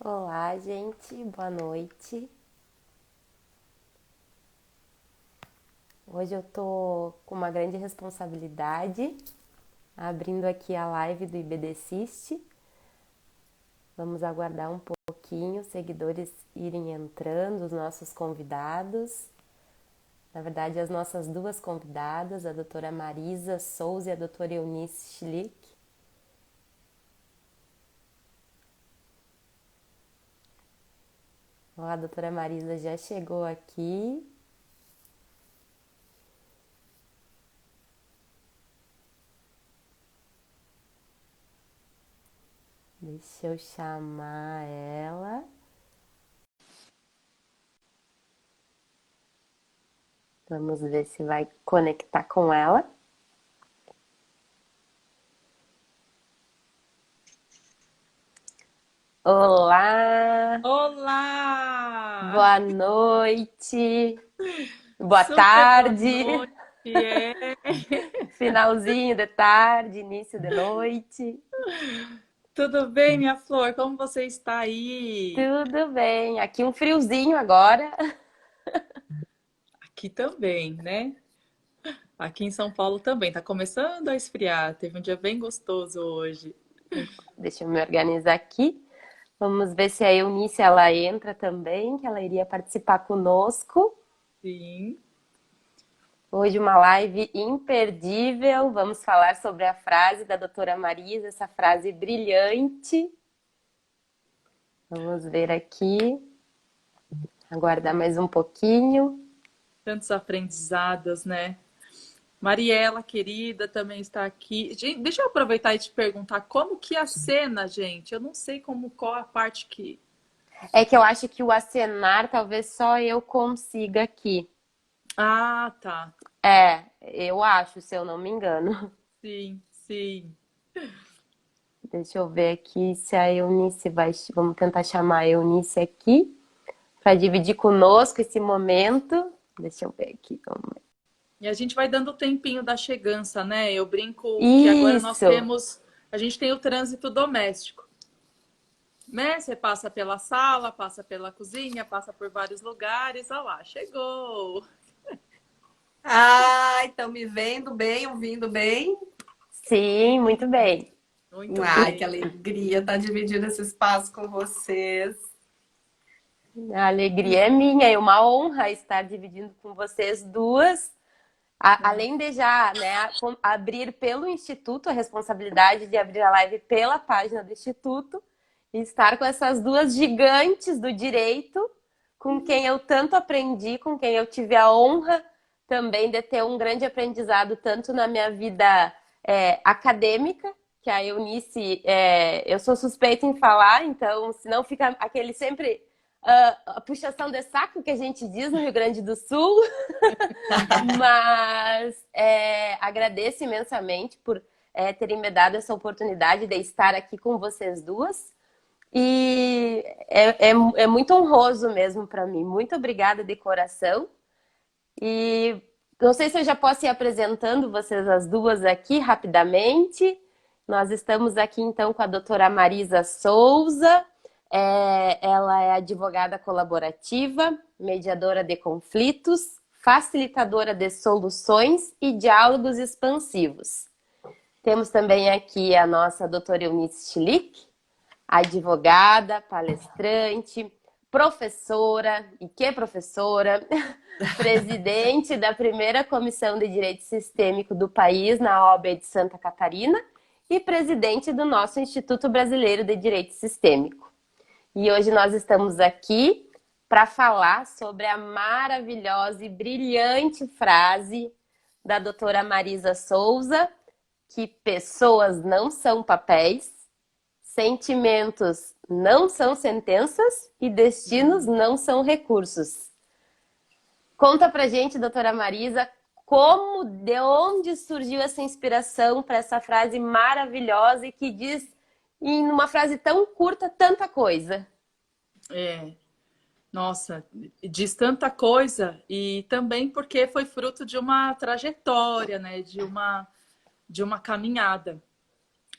Olá, gente, boa noite. Hoje eu tô com uma grande responsabilidade, abrindo aqui a live do IBDcist. Vamos aguardar um pouquinho, os seguidores irem entrando, os nossos convidados. Na verdade, as nossas duas convidadas, a doutora Marisa Souza e a doutora Eunice Schlick. Ó, a doutora Marisa já chegou aqui. Deixa eu chamar ela. Vamos ver se vai conectar com ela. Olá, Olá! boa noite, boa Super boa tarde, noite, é. finalzinho de tarde, início de noite. Tudo bem, minha flor? Como você está aí? Tudo bem, aqui um friozinho agora. Aqui também, né? Aqui em São Paulo também. Tá começando a esfriar. Teve um dia bem gostoso hoje. Deixa eu me organizar aqui. Vamos ver se a Eunice ela entra também, que ela iria participar conosco. Sim. Hoje uma live imperdível. Vamos falar sobre a frase da doutora Marisa, essa frase brilhante. Vamos ver aqui, aguardar mais um pouquinho. Tantos aprendizados, né? Mariela, querida, também está aqui. Gente, deixa eu aproveitar e te perguntar como que é a cena, gente. Eu não sei qual a parte que. É que eu acho que o acenar talvez só eu consiga aqui. Ah, tá. É, eu acho, se eu não me engano. Sim, sim. Deixa eu ver aqui se a Eunice vai. Vamos tentar chamar a Eunice aqui para dividir conosco esse momento. Deixa eu ver aqui. E a gente vai dando o tempinho da chegança, né? Eu brinco que agora nós Isso! temos, a gente tem o trânsito doméstico, né? Você passa pela sala, passa pela cozinha, passa por vários lugares, olha lá, chegou. Ai, estão me vendo bem, ouvindo bem? Sim, muito bem. Muito Ai, que bem. alegria estar dividindo esse espaço com vocês. A alegria é minha e uma honra estar dividindo com vocês duas. Além de já, né, abrir pelo Instituto, a responsabilidade de abrir a live pela página do Instituto, e estar com essas duas gigantes do direito, com quem eu tanto aprendi, com quem eu tive a honra também de ter um grande aprendizado, tanto na minha vida acadêmica, que a Eunice, eu sou suspeita em falar, então, senão fica aquele sempre a puxação de saco que a gente diz no Rio Grande do Sul. Mas agradeço imensamente por terem me dado essa oportunidade de estar aqui com vocês duas. E é muito honroso mesmo para mim. Muito obrigada de coração. E não sei se eu já posso ir apresentando vocês as duas aqui rapidamente. Nós estamos aqui então com a doutora Marisa Souza. Ela é advogada colaborativa, mediadora de conflitos, facilitadora de soluções e diálogos expansivos. Temos também aqui a nossa doutora Eunice Schlick, advogada, palestrante, professora, e que professora, presidente da primeira Comissão de Direito Sistêmico do país na OAB de Santa Catarina e presidente do nosso Instituto Brasileiro de Direito Sistêmico. E hoje nós estamos aqui para falar sobre a maravilhosa e brilhante frase da doutora Marisa Souza, que pessoas não são papéis, sentimentos não são sentenças e destinos não são recursos. Conta pra gente, doutora Marisa, de onde surgiu essa inspiração para essa frase maravilhosa e que diz, em uma frase tão curta, tanta coisa. É, nossa, diz tanta coisa e também porque foi fruto de uma trajetória, né? De uma caminhada.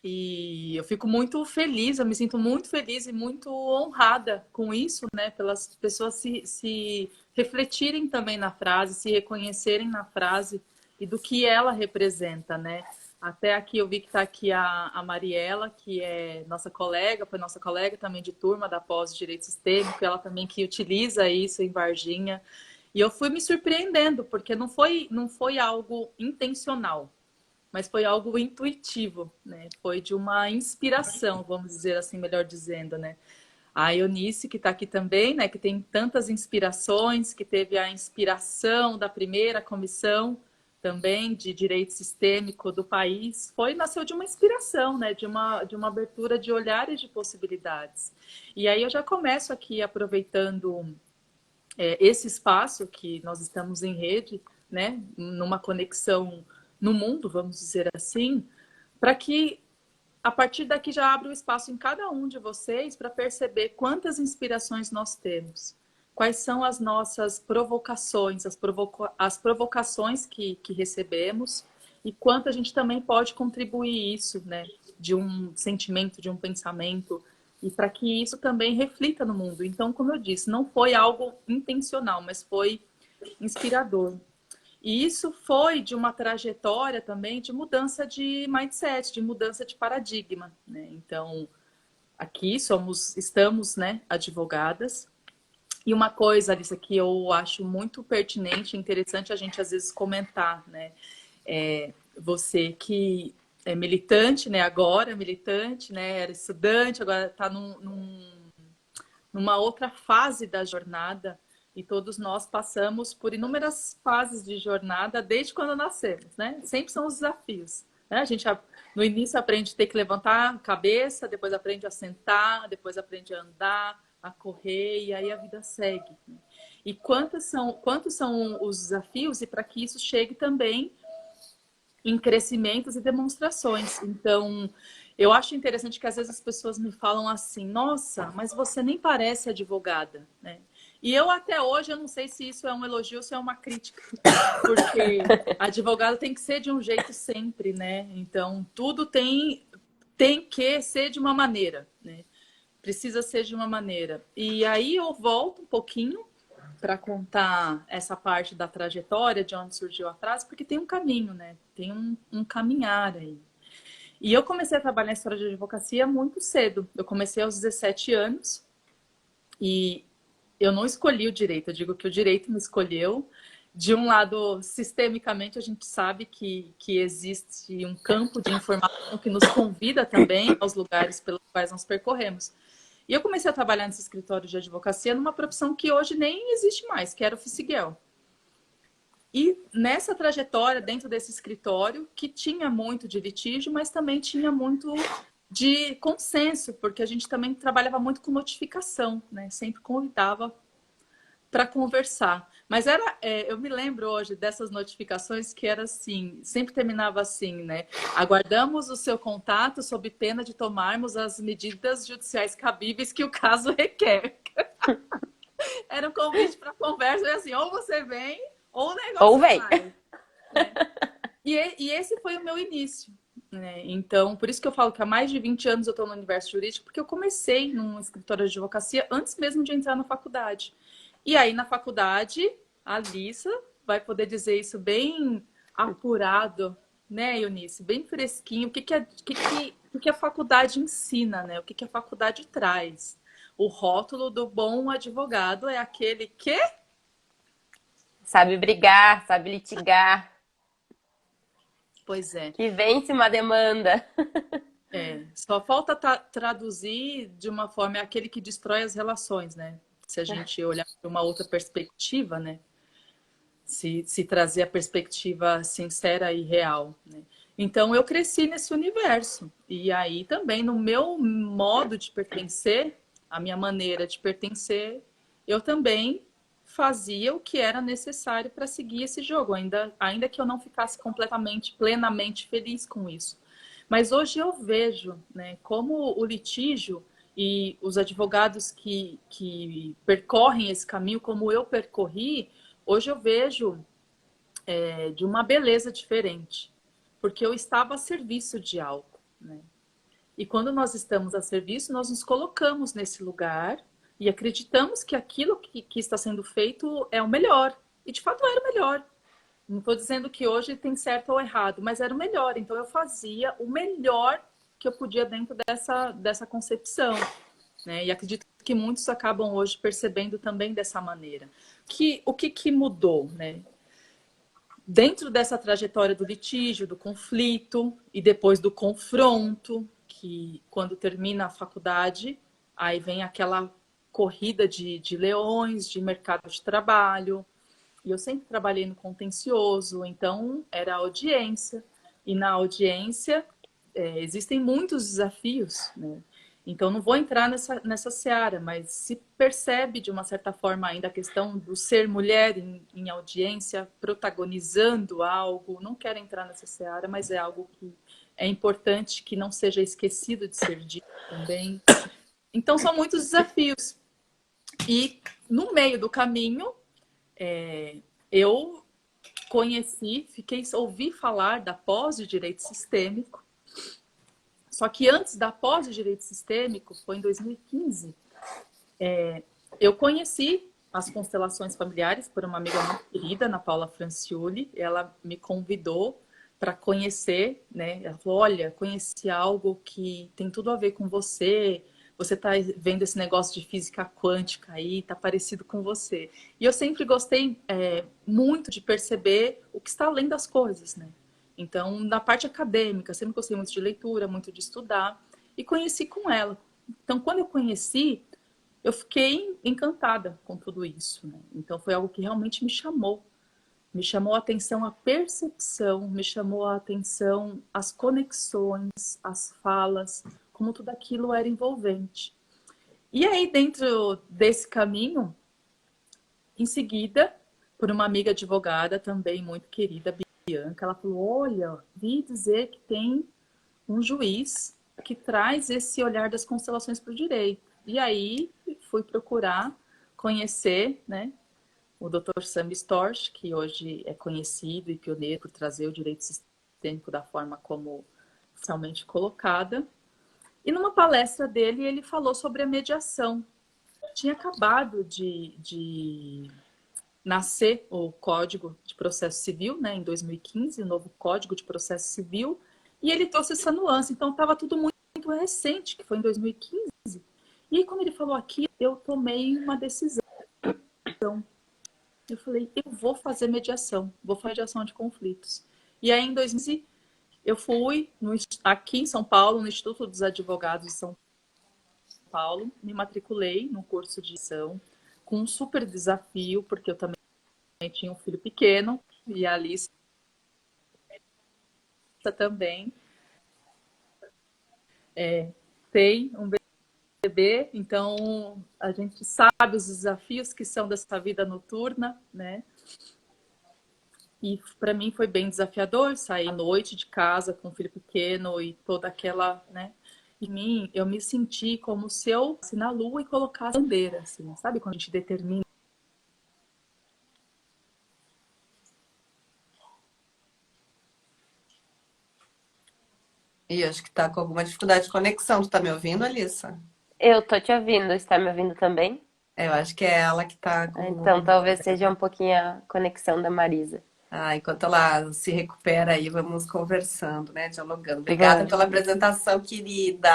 E eu fico muito feliz, eu me sinto muito feliz e muito honrada com isso, né? Pelas pessoas se refletirem também na frase, se reconhecerem na frase e do que ela representa, né? Até aqui eu vi que está aqui a Mariela, que é nossa colega, foi nossa colega também de turma da pós de Direito Sistêmico, ela também que utiliza isso em Varginha. E eu fui me surpreendendo, porque não foi algo intencional, mas foi algo intuitivo, né? Foi de uma inspiração, vamos dizer assim, melhor dizendo, né? A Eunice, que está aqui também, né? Que tem tantas inspirações, que teve a inspiração da primeira comissão também de direito sistêmico do país, nasceu de uma inspiração, né? De uma abertura de olhares de possibilidades. E aí eu já começo aqui aproveitando esse espaço que nós estamos em rede, né? Numa conexão no mundo, vamos dizer assim, para que a partir daqui já abra o espaço em cada um de vocês para perceber quantas inspirações nós temos, quais são as nossas provocações, as provocações que recebemos e quanto a gente também pode contribuir isso, né, de um sentimento, de um pensamento, e para que isso também reflita no mundo. Então, como eu disse, não foi algo intencional, mas foi inspirador. E isso foi de uma trajetória também de mudança de mindset, de mudança de paradigma, né? Então, aqui estamos, né, advogadas. E uma coisa, Alissa, que eu acho muito pertinente e interessante a gente às vezes comentar, né? Você que é militante, né? Agora militante, né? Era estudante, agora está numa outra fase da jornada. E todos nós passamos por inúmeras fases de jornada desde quando nascemos, né? Sempre são os desafios, né? A gente no início aprende a ter que levantar a cabeça, depois aprende a sentar, depois aprende a andar, a correr, e aí a vida segue, né? E quantos são os desafios e para que isso chegue também em crescimentos e demonstrações. Então, eu acho interessante que às vezes as pessoas me falam assim, nossa, mas você nem parece advogada, né? E eu até hoje, eu não sei se isso é um elogio ou se é uma crítica, porque advogado tem que ser de um jeito sempre, né? Então, tudo tem que ser de uma maneira, né? Precisa ser de uma maneira. E aí eu volto um pouquinho para contar essa parte da trajetória, de onde surgiu a frase, porque tem um caminho, né? Tem um caminhar aí. E eu comecei a trabalhar na história de advocacia muito cedo. Eu comecei aos 17 anos e eu não escolhi o direito, eu digo que o direito me escolheu. De um lado, sistemicamente, a gente sabe que existe um campo de informação que nos convida também aos lugares pelos quais nós percorremos. E eu comecei a trabalhar nesse escritório de advocacia numa profissão que hoje nem existe mais, que era o fisiguel. E nessa trajetória, dentro desse escritório, que tinha muito de litígio, mas também tinha muito de consenso, porque a gente também trabalhava muito com notificação, né? Sempre convidava para conversar. Mas eu me lembro hoje dessas notificações que era assim, sempre terminava assim, né? Aguardamos o seu contato sob pena de tomarmos as medidas judiciais cabíveis que o caso requer. Era um convite para conversa, e assim, ou você vem, ou o negócio Ou vem. vai, né? E esse foi o meu início, né? Então, por isso que eu falo que há mais de 20 anos eu estou no universo jurídico, porque eu comecei num escritório de advocacia antes mesmo de entrar na faculdade. E aí, na faculdade, a Alissa vai poder dizer isso bem apurado, né, Eunice? Bem fresquinho. O que a faculdade ensina, né? O que a faculdade traz? O rótulo do bom advogado é aquele que... Sabe brigar, sabe litigar, Pois é. que vence uma demanda. Só falta traduzir de uma forma, é aquele que destrói as relações, né? Se a gente olhar de uma outra perspectiva, né? Se trazer a perspectiva sincera e real, né? Então, eu cresci nesse universo. E aí, também, no meu modo de pertencer, a minha maneira de pertencer, eu também fazia o que era necessário para seguir esse jogo, ainda que eu não ficasse completamente, plenamente feliz com isso. Mas hoje eu vejo, né, como o litígio e os advogados que percorrem esse caminho, como eu percorri, hoje eu vejo de uma beleza diferente, porque eu estava a serviço de algo, né? E quando nós estamos a serviço, nós nos colocamos nesse lugar e acreditamos que aquilo que está sendo feito é o melhor. E de fato era o melhor. Não estou dizendo que hoje tem certo ou errado, mas era o melhor. Então eu fazia o melhor que eu podia dentro dessa concepção, né? E acredito que muitos acabam hoje percebendo também dessa maneira. O que mudou, né? Dentro dessa trajetória do litígio, do conflito e depois do confronto, que quando termina a faculdade, aí vem aquela corrida de leões, de mercado de trabalho. E eu sempre trabalhei no contencioso, então era audiência. E na audiência existem muitos desafios, né? Então não vou entrar nessa seara, mas se percebe de uma certa forma ainda a questão do ser mulher em audiência, protagonizando algo. Não quero entrar nessa seara, mas é algo que é importante que não seja esquecido de ser dito também. Então são muitos desafios. E no meio do caminho, eu ouvi falar da pós de direito sistêmico. Só que antes da pós de direito sistêmico, foi em 2015, eu conheci as constelações familiares por uma amiga muito querida, Ana Paula Franciulli. Ela me convidou para conhecer, né? Ela falou, olha, conheci algo que tem tudo a ver com você. Você está vendo esse negócio de física quântica aí, está parecido com você. E eu sempre gostei muito de perceber o que está além das coisas, né? Então, na parte acadêmica, sempre gostei muito de leitura, muito de estudar. E conheci com ela. Então, quando eu conheci, eu fiquei encantada com tudo isso, né? Então, foi algo que realmente me chamou. Me chamou a atenção a percepção, me chamou a atenção as conexões, as falas, como tudo aquilo era envolvente. E aí, dentro desse caminho, em seguida, por uma amiga advogada também muito querida, Bianca, ela falou, olha, vi dizer que tem um juiz que traz esse olhar das constelações para o direito. E aí, fui procurar conhecer, né, o Dr. Sam Storch, que hoje é conhecido e pioneiro por trazer o direito sistêmico da forma como oficialmente colocada. E numa palestra dele, ele falou sobre a mediação. Tinha acabado de nascer o Código de Processo Civil, né, em 2015, o novo Código de Processo Civil, e ele trouxe essa nuance. Então, estava tudo muito recente, que foi em 2015. E aí, quando ele falou aqui, eu tomei uma decisão. Eu falei, eu vou fazer mediação, vou fazer mediação de conflitos. E aí, em 2015, eu fui aqui em São Paulo, no Instituto dos Advogados de São Paulo, me matriculei no curso de edição, com um super desafio, porque eu também tinha um filho pequeno, e a Alice também tem um bebê, então a gente sabe os desafios que são dessa vida noturna, né? E para mim foi bem desafiador sair à noite de casa com um filho pequeno e toda aquela, né? Em mim, eu me senti como se eu fosse na lua e colocasse a bandeira, assim, sabe? Quando a gente determina. E acho que tá com alguma dificuldade de conexão. Tu tá me ouvindo, Alissa? Eu tô te ouvindo, está me ouvindo também? Eu acho que é ela que tá com Então talvez seja um pouquinho a conexão da Marisa. enquanto ela se recupera aí, vamos conversando, né? Dialogando. Obrigada Vamos. pela apresentação, querida.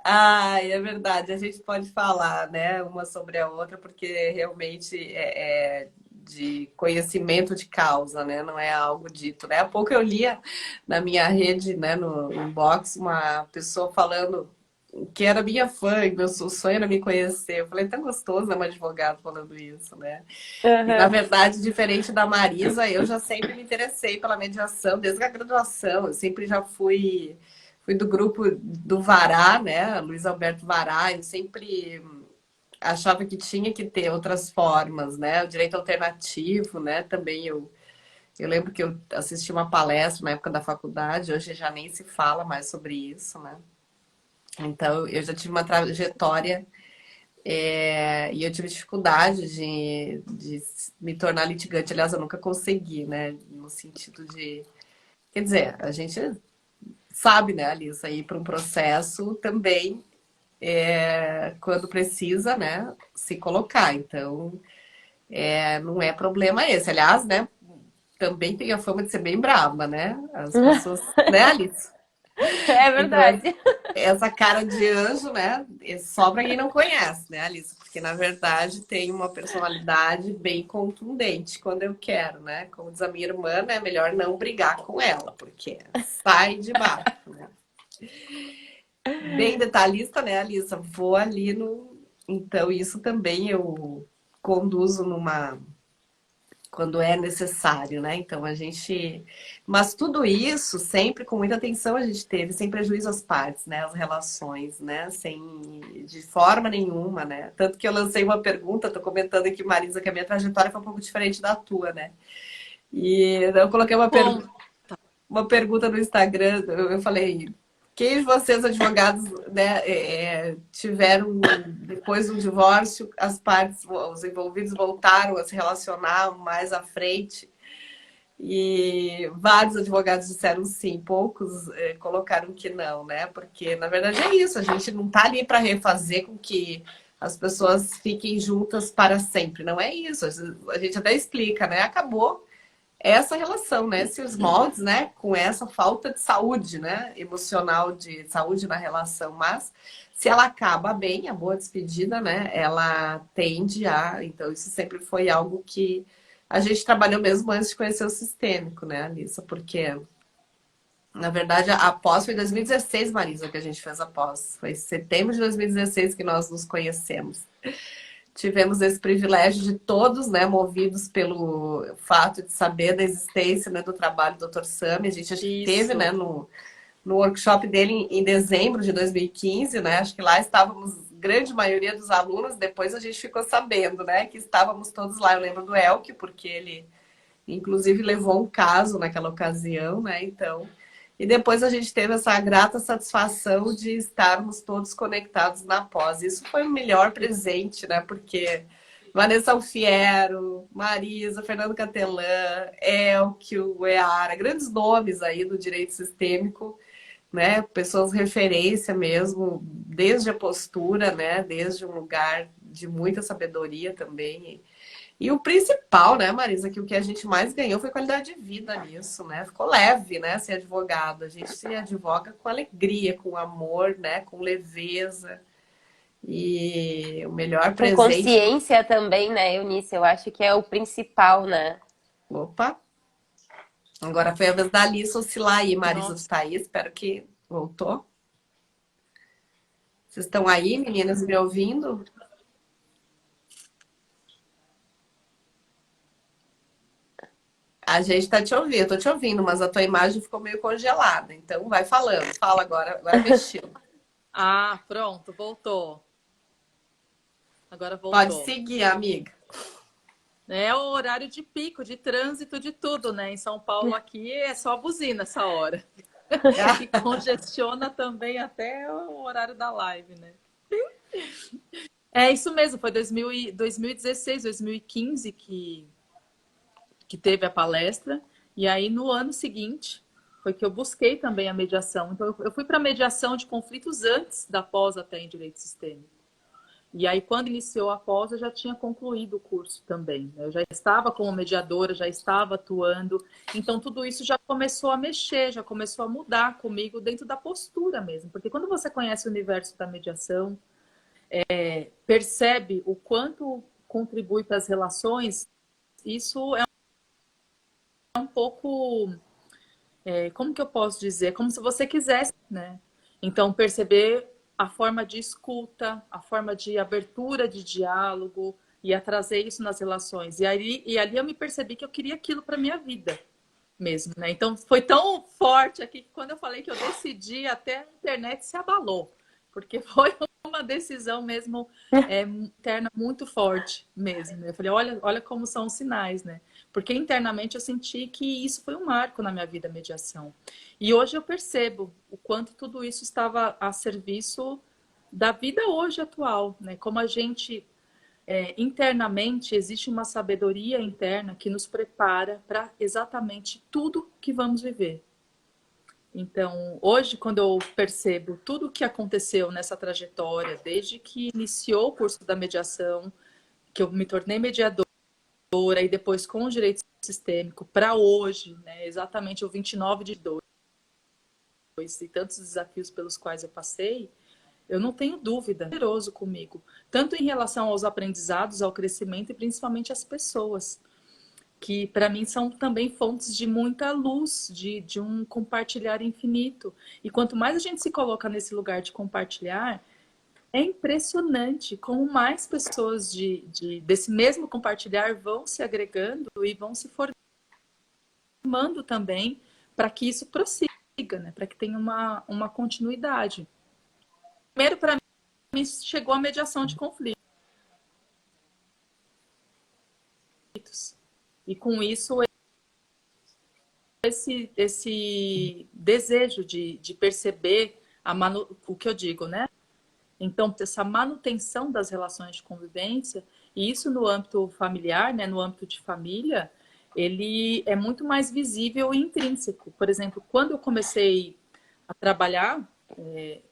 É verdade. A gente pode falar, né? Uma sobre a outra, porque realmente é de conhecimento de causa, né? Não é algo dito, né? Há pouco eu lia na minha rede, né? No inbox, uma pessoa falando que era minha fã, e meu sonho era me conhecer. Eu falei, tão gostoso, né, um advogado falando isso, né? E, na Uhum. verdade, diferente da Marisa, eu já sempre me interessei pela mediação, desde a graduação. Eu sempre já fui do grupo do Vará, né? Luiz Alberto Vará. Eu sempre achava que tinha que ter outras formas, né? O direito alternativo, né? Também eu lembro que eu assisti uma palestra na época da faculdade, hoje já nem se fala mais sobre isso, né? Então, eu já tive uma trajetória e eu tive dificuldade de me tornar litigante. Aliás, eu nunca consegui, né? No sentido de... Quer dizer, a gente sabe, né, Alissa, ir para um processo também, quando precisa, né, se colocar. Então, não é problema esse. Aliás, né, também tem a fama de ser bem brava, né? As pessoas, né, Alice? É Então, verdade. essa cara de anjo, né? Só para quem não conhece, né, Alice? Porque, na verdade, tem uma personalidade bem contundente quando eu quero, né? Como diz a minha irmã, é melhor não brigar com ela, porque sai de baixo, né? Bem detalhista, né, Alissa? Vou ali no. Então, isso também eu conduzo numa. Quando é necessário, né? Então a gente. Mas tudo isso sempre com muita atenção a gente teve, sem prejuízo às partes, né? As relações, né? Sem de forma nenhuma, né? Tanto que eu lancei uma pergunta, tô comentando aqui, Marisa, que a minha trajetória foi um pouco diferente da tua, né? E eu coloquei Bom, uma pergunta no Instagram, eu falei, quem de vocês, advogados, né, tiveram, depois do divórcio, as partes, os envolvidos voltaram a se relacionar mais à frente? E vários advogados disseram sim, poucos colocaram que não, né? Porque, na verdade, é isso, a gente não tá ali para refazer com que as pessoas fiquem juntas para sempre, não é isso. A gente até explica, né? Acabou essa relação, né? Se os moldes, né? Com essa falta de saúde, né? Emocional, de saúde na relação, mas se ela acaba bem, a boa despedida, né? Ela tende a. Então, isso sempre foi algo que a gente trabalhou mesmo antes de conhecer o sistêmico, né, Alissa? Porque, na verdade, a pós foi em 2016, Marisa, que a gente fez a pós. Foi em setembro de 2016 que nós nos conhecemos. Tivemos esse privilégio de todos, né, movidos pelo fato de saber da existência, né, do trabalho do Dr. Sami. A gente acho que teve, né, isso. no workshop dele em dezembro de 2015, né? Acho que lá estávamos, grande maioria dos alunos, depois a gente ficou sabendo, né, que estávamos todos lá. Eu lembro do Elke, porque ele, inclusive, levou um caso naquela ocasião, né? Então, e depois a gente teve essa grata satisfação de estarmos todos conectados na pós. Isso foi o melhor presente, né? Porque Vanessa Alfiero, Marisa, Fernando Catelã, Elke, o Eara, grandes nomes aí do direito sistêmico, né? Pessoas referência mesmo, desde a postura, né? Desde um lugar de muita sabedoria também. E o principal, né, Marisa, que o que a gente mais ganhou foi qualidade de vida nisso, né? Ficou leve, né, ser advogado. A gente se advoga com alegria, com amor, né, com leveza. E o melhor Com presente. consciência também, né, Eunice? Eu acho que é o principal, né? Opa! Agora foi a vez da Alice oscilar aí, Marisa, tu Nossa. tá aí? Espero que voltou. Vocês estão aí, meninas, me ouvindo? A gente tá te ouvindo, eu tô te ouvindo, mas a tua imagem ficou meio congelada. Então vai falando, fala agora, agora mexeu. Ah, pronto, voltou. Agora Pode voltou. seguir, amiga. É o horário de pico, de trânsito, de tudo, né? Em São Paulo aqui é só buzina essa hora. E congestiona também até o horário da live, né? É isso mesmo, foi 2016, 2015 que teve a palestra. E aí no ano seguinte foi que eu busquei também a mediação. Então eu fui para a mediação de conflitos antes da pós até em direito sistêmico. E aí, quando iniciou a pós, eu já tinha concluído o curso também. Eu já estava como mediadora, já estava atuando. Então, tudo isso já começou a mexer, já começou a mudar comigo dentro da postura mesmo. Porque quando você conhece o universo da mediação, percebe o quanto contribui para as relações, isso é um pouco, como que eu posso dizer? Como se você quisesse, né? Então, perceber a forma de escuta, a forma de abertura de diálogo, e a trazer isso nas relações. E ali eu me percebi que eu queria aquilo para minha vida mesmo, né? Então foi tão forte aqui que quando eu falei que eu decidi, até a internet se abalou, porque foi uma decisão mesmo interna muito forte mesmo. Né? Eu falei, olha como são os sinais, né? Porque internamente eu senti que isso foi um marco na minha vida, a mediação. E hoje eu percebo o quanto tudo isso estava a serviço da vida hoje atual, né? Como a gente internamente existe uma sabedoria interna que nos prepara para exatamente tudo que vamos viver. Então, hoje, quando eu percebo tudo o que aconteceu nessa trajetória, desde que iniciou o curso da mediação, que eu me tornei mediadora, e depois com o direito sistêmico, para hoje, né, exatamente o 29 de 2, e tantos desafios pelos quais eu passei, eu não tenho dúvida, é generoso comigo, tanto em relação aos aprendizados, ao crescimento e principalmente às pessoas, que para mim são também fontes de muita luz, de um compartilhar infinito. E quanto mais a gente se coloca nesse lugar de compartilhar, é impressionante como mais pessoas desse mesmo compartilhar vão se agregando e vão se formando também para que isso prossiga, né? Para que tenha uma continuidade. Primeiro, para mim, chegou a mediação de conflitos. E com isso, esse desejo de perceber o que eu digo, né? Então, essa manutenção das relações de convivência, e isso no âmbito familiar, né, no âmbito de família, ele é muito mais visível e intrínseco. Por exemplo, quando eu comecei a trabalhar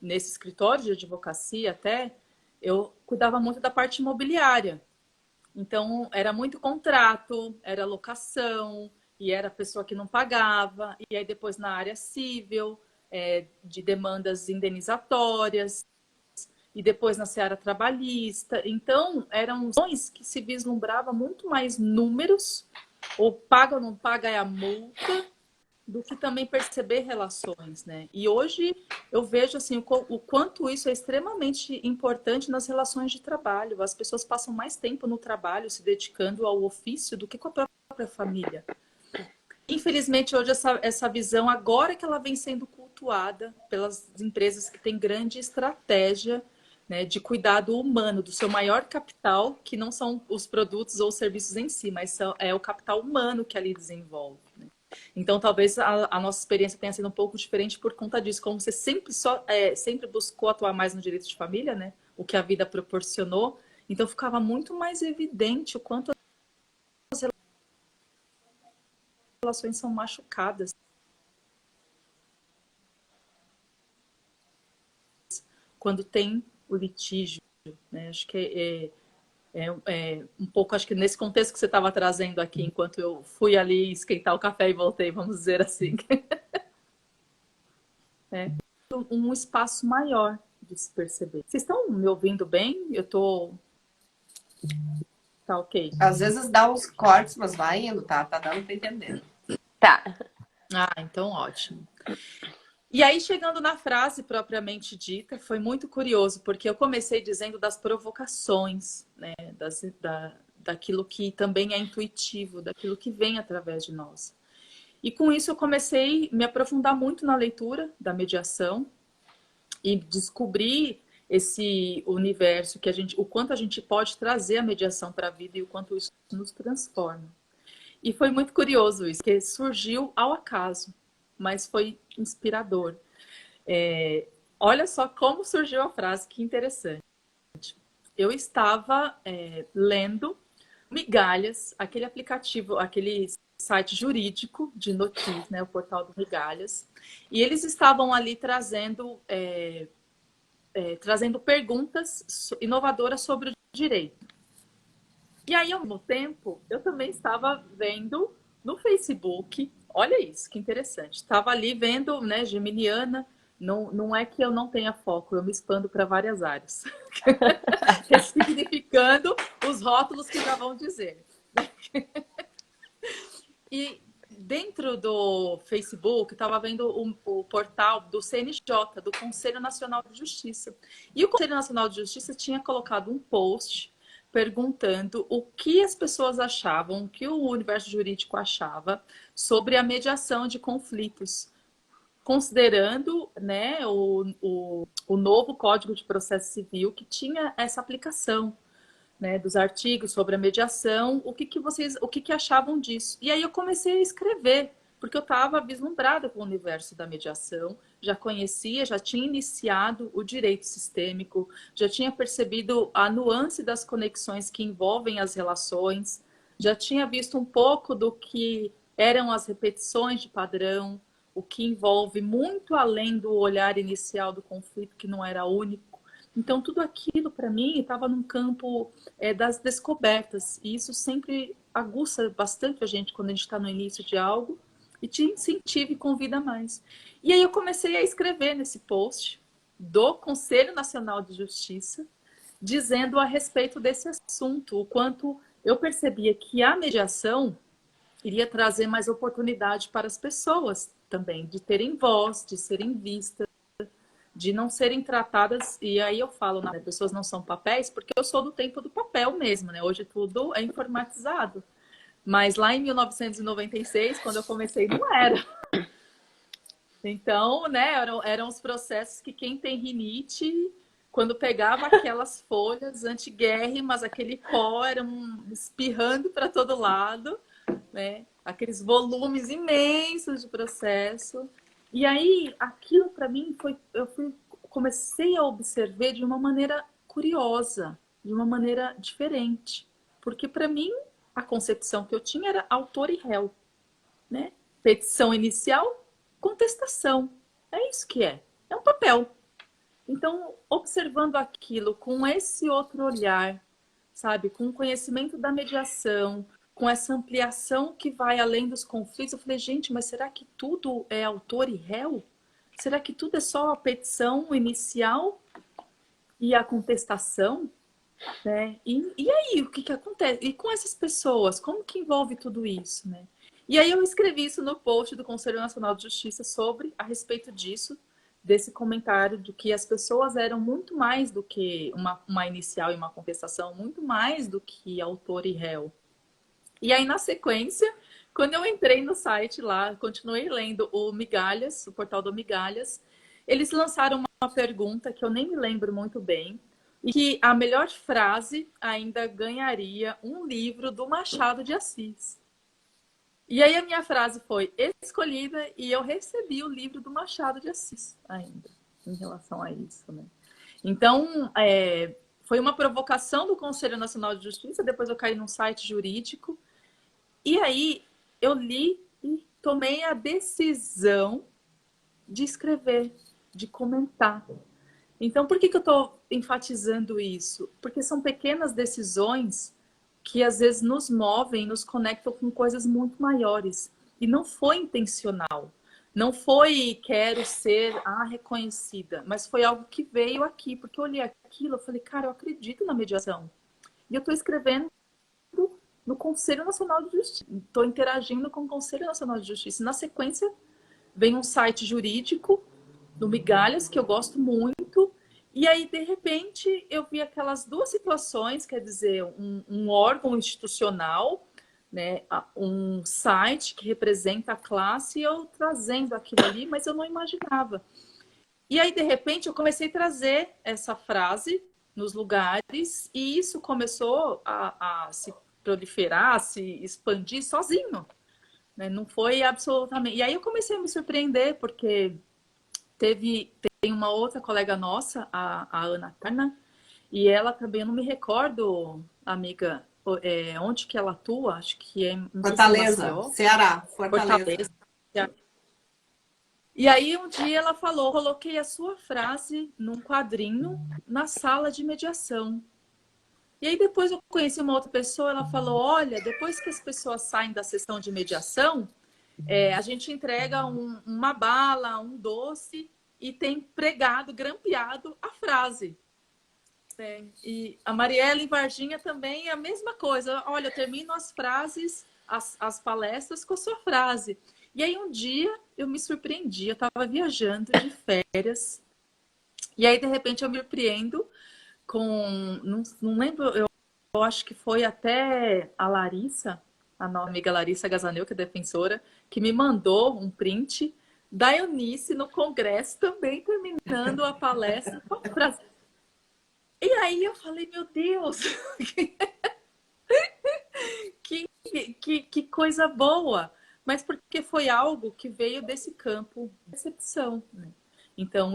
nesse escritório de advocacia até, eu cuidava muito da parte imobiliária. Então, era muito contrato, era locação, e era a pessoa que não pagava, e aí depois na área civil, de demandas indenizatórias, e depois na seara trabalhista. Então, eram ações que se vislumbrava muito mais números, ou paga ou não paga é a multa, do que também perceber relações, né? E hoje eu vejo assim o quanto isso é extremamente importante nas relações de trabalho. As pessoas passam mais tempo no trabalho se dedicando ao ofício do que com a própria família. Infelizmente, hoje essa visão, agora que ela vem sendo cultuada pelas empresas que têm grande estratégia, né, de cuidado humano, do seu maior capital, que não são os produtos ou os serviços em si, mas é o capital humano que ali desenvolve. Né? Então, talvez a nossa experiência tenha sido um pouco diferente por conta disso. Como você sempre buscou atuar mais no direito de família, né? O que a vida proporcionou. Então, ficava muito mais evidente o quanto as relações são machucadas quando tem o litígio. Né? Acho que um pouco, acho que nesse contexto que você estava trazendo aqui, enquanto eu fui ali esquentar o café e voltei, vamos dizer assim. Um espaço maior de se perceber. Vocês estão me ouvindo bem? Eu tô... Tá ok. Às vezes dá uns cortes, mas vai indo, tá? Tá dando pra entender. Tá. Ah, então ótimo. E aí, chegando na frase propriamente dita, foi muito curioso, porque eu comecei dizendo das provocações, né? Daquilo que também é intuitivo, daquilo que vem através de nós. E com isso eu comecei a me aprofundar muito na leitura da mediação e descobrir esse universo o quanto a gente pode trazer a mediação para a vida e o quanto isso nos transforma. E foi muito curioso isso, que surgiu ao acaso, mas foi inspirador. Olha só como surgiu a frase, que interessante. Eu estava lendo Migalhas, aquele aplicativo, aquele site jurídico de notícias, né, o portal do Migalhas, e eles estavam ali trazendo perguntas inovadoras sobre o direito. E aí, ao mesmo tempo, eu também estava vendo no Facebook, olha isso, que interessante, estava ali vendo, né, Geminiana, não é que eu não tenha foco, eu me expando para várias áreas, ressignificando os rótulos que já vão dizer. E dentro do Facebook, estava vendo o portal do CNJ, do Conselho Nacional de Justiça. E o Conselho Nacional de Justiça tinha colocado um post perguntando o que as pessoas achavam, o que o universo jurídico achava sobre a mediação de conflitos, considerando, né, o novo Código de Processo Civil que tinha essa aplicação, né, dos artigos sobre a mediação, o que achavam disso. E aí eu comecei a escrever, porque eu estava vislumbrada com o universo da mediação, já conhecia, já tinha iniciado o direito sistêmico, já tinha percebido a nuance das conexões que envolvem as relações, já tinha visto um pouco do que eram as repetições de padrão, o que envolve muito além do olhar inicial do conflito, que não era único. Então, tudo aquilo, para mim, estava num campo das descobertas. E isso sempre aguça bastante a gente quando a gente está no início de algo e te incentiva e convida mais. E aí eu comecei a escrever nesse post do Conselho Nacional de Justiça, dizendo a respeito desse assunto, o quanto eu percebia que a mediação iria trazer mais oportunidade para as pessoas também, de terem voz, de serem vistas, de não serem tratadas, e aí eu falo, né, pessoas não são papéis, porque eu sou do tempo do papel mesmo, né? Hoje tudo é informatizado. Mas lá em 1996, quando eu comecei, não era. Então, né, eram os processos que quem tem rinite, quando pegava aquelas folhas antiguérrimas, aquele pó era espirrando para todo lado, né? Aqueles volumes imensos de processo. E aí, aquilo para mim comecei a observar de uma maneira curiosa, de uma maneira diferente. Porque para mim, a concepção que eu tinha era autor e réu, né? Petição inicial, contestação. É isso que é. É um papel. Então, observando aquilo com esse outro olhar, sabe? Com o conhecimento da mediação, com essa ampliação que vai além dos conflitos, eu falei, gente, mas será que tudo é autor e réu? Será que tudo é só a petição inicial e a contestação? Né? E aí, o que acontece? E com essas pessoas, como que envolve tudo isso, né? E aí eu escrevi isso no post do Conselho Nacional de Justiça a respeito disso, desse comentário de que as pessoas eram muito mais do que uma inicial e uma contestação, muito mais do que autor e réu. E aí, na sequência, quando eu entrei no site lá, continuei lendo o Migalhas, o portal do Migalhas, eles lançaram uma pergunta que eu nem me lembro muito bem, e que a melhor frase ainda ganharia um livro do Machado de Assis. E aí a minha frase foi escolhida e eu recebi o livro do Machado de Assis ainda, em relação a isso, né? Então, foi uma provocação do Conselho Nacional de Justiça, depois eu caí num site jurídico, e aí eu li e tomei a decisão de escrever, de comentar. Então, por que eu estou enfatizando isso? Porque são pequenas decisões que às vezes nos movem, nos conectam com coisas muito maiores. E não foi intencional. Não foi quero ser reconhecida, mas foi algo que veio aqui, porque eu olhei aquilo, eu falei, cara, eu acredito na mediação. E eu estou escrevendo no Conselho Nacional de Justiça, estou interagindo com o Conselho Nacional de Justiça. Na sequência, vem um site jurídico do Migalhas, que eu gosto muito, e aí, de repente, eu vi aquelas duas situações, quer dizer, um órgão institucional, né, um site que representa a classe, e eu trazendo aquilo ali, mas eu não imaginava. E aí, de repente, eu comecei a trazer essa frase nos lugares, e isso começou a se proliferar, a se expandir sozinho, né? Não foi absolutamente... E aí eu comecei a me surpreender, porque tem uma outra colega nossa, a Ana Carna, e ela também, eu não me recordo, amiga, onde que ela atua, acho que é em Fortaleza, Ceará, Fortaleza. E aí um dia ela falou, coloquei a sua frase num quadrinho na sala de mediação. E aí depois eu conheci uma outra pessoa, ela falou, olha, depois que as pessoas saem da sessão de mediação, a gente entrega uma bala, um doce e tem pregado, grampeado a frase. E a Mariela em Varginha também é a mesma coisa. Olha, eu termino as frases, as palestras com a sua frase. E aí um dia eu me surpreendi, eu estava viajando de férias, e aí de repente eu me surpreendo com, não lembro, eu acho que foi até a Larissa, a nossa amiga Larissa Gazaneu, que é defensora, que me mandou um print da Eunice no congresso também terminando a palestra com a frase. E aí eu falei, meu Deus, que coisa boa! Mas porque foi algo que veio desse campo de percepção, né? Então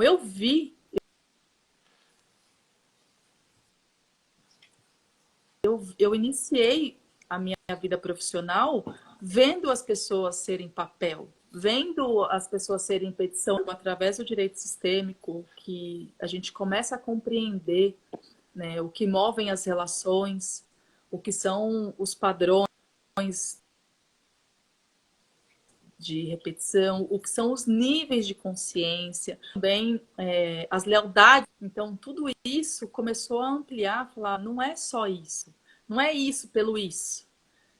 eu iniciei a minha vida profissional vendo as pessoas serem papel, vendo as pessoas serem petição através do direito sistêmico, que a gente começa a compreender, né, o que movem as relações, o que são os padrões de repetição, o que são os níveis de consciência, também as lealdades. Então, tudo isso começou a ampliar, falar, não é só isso, não é isso pelo isso.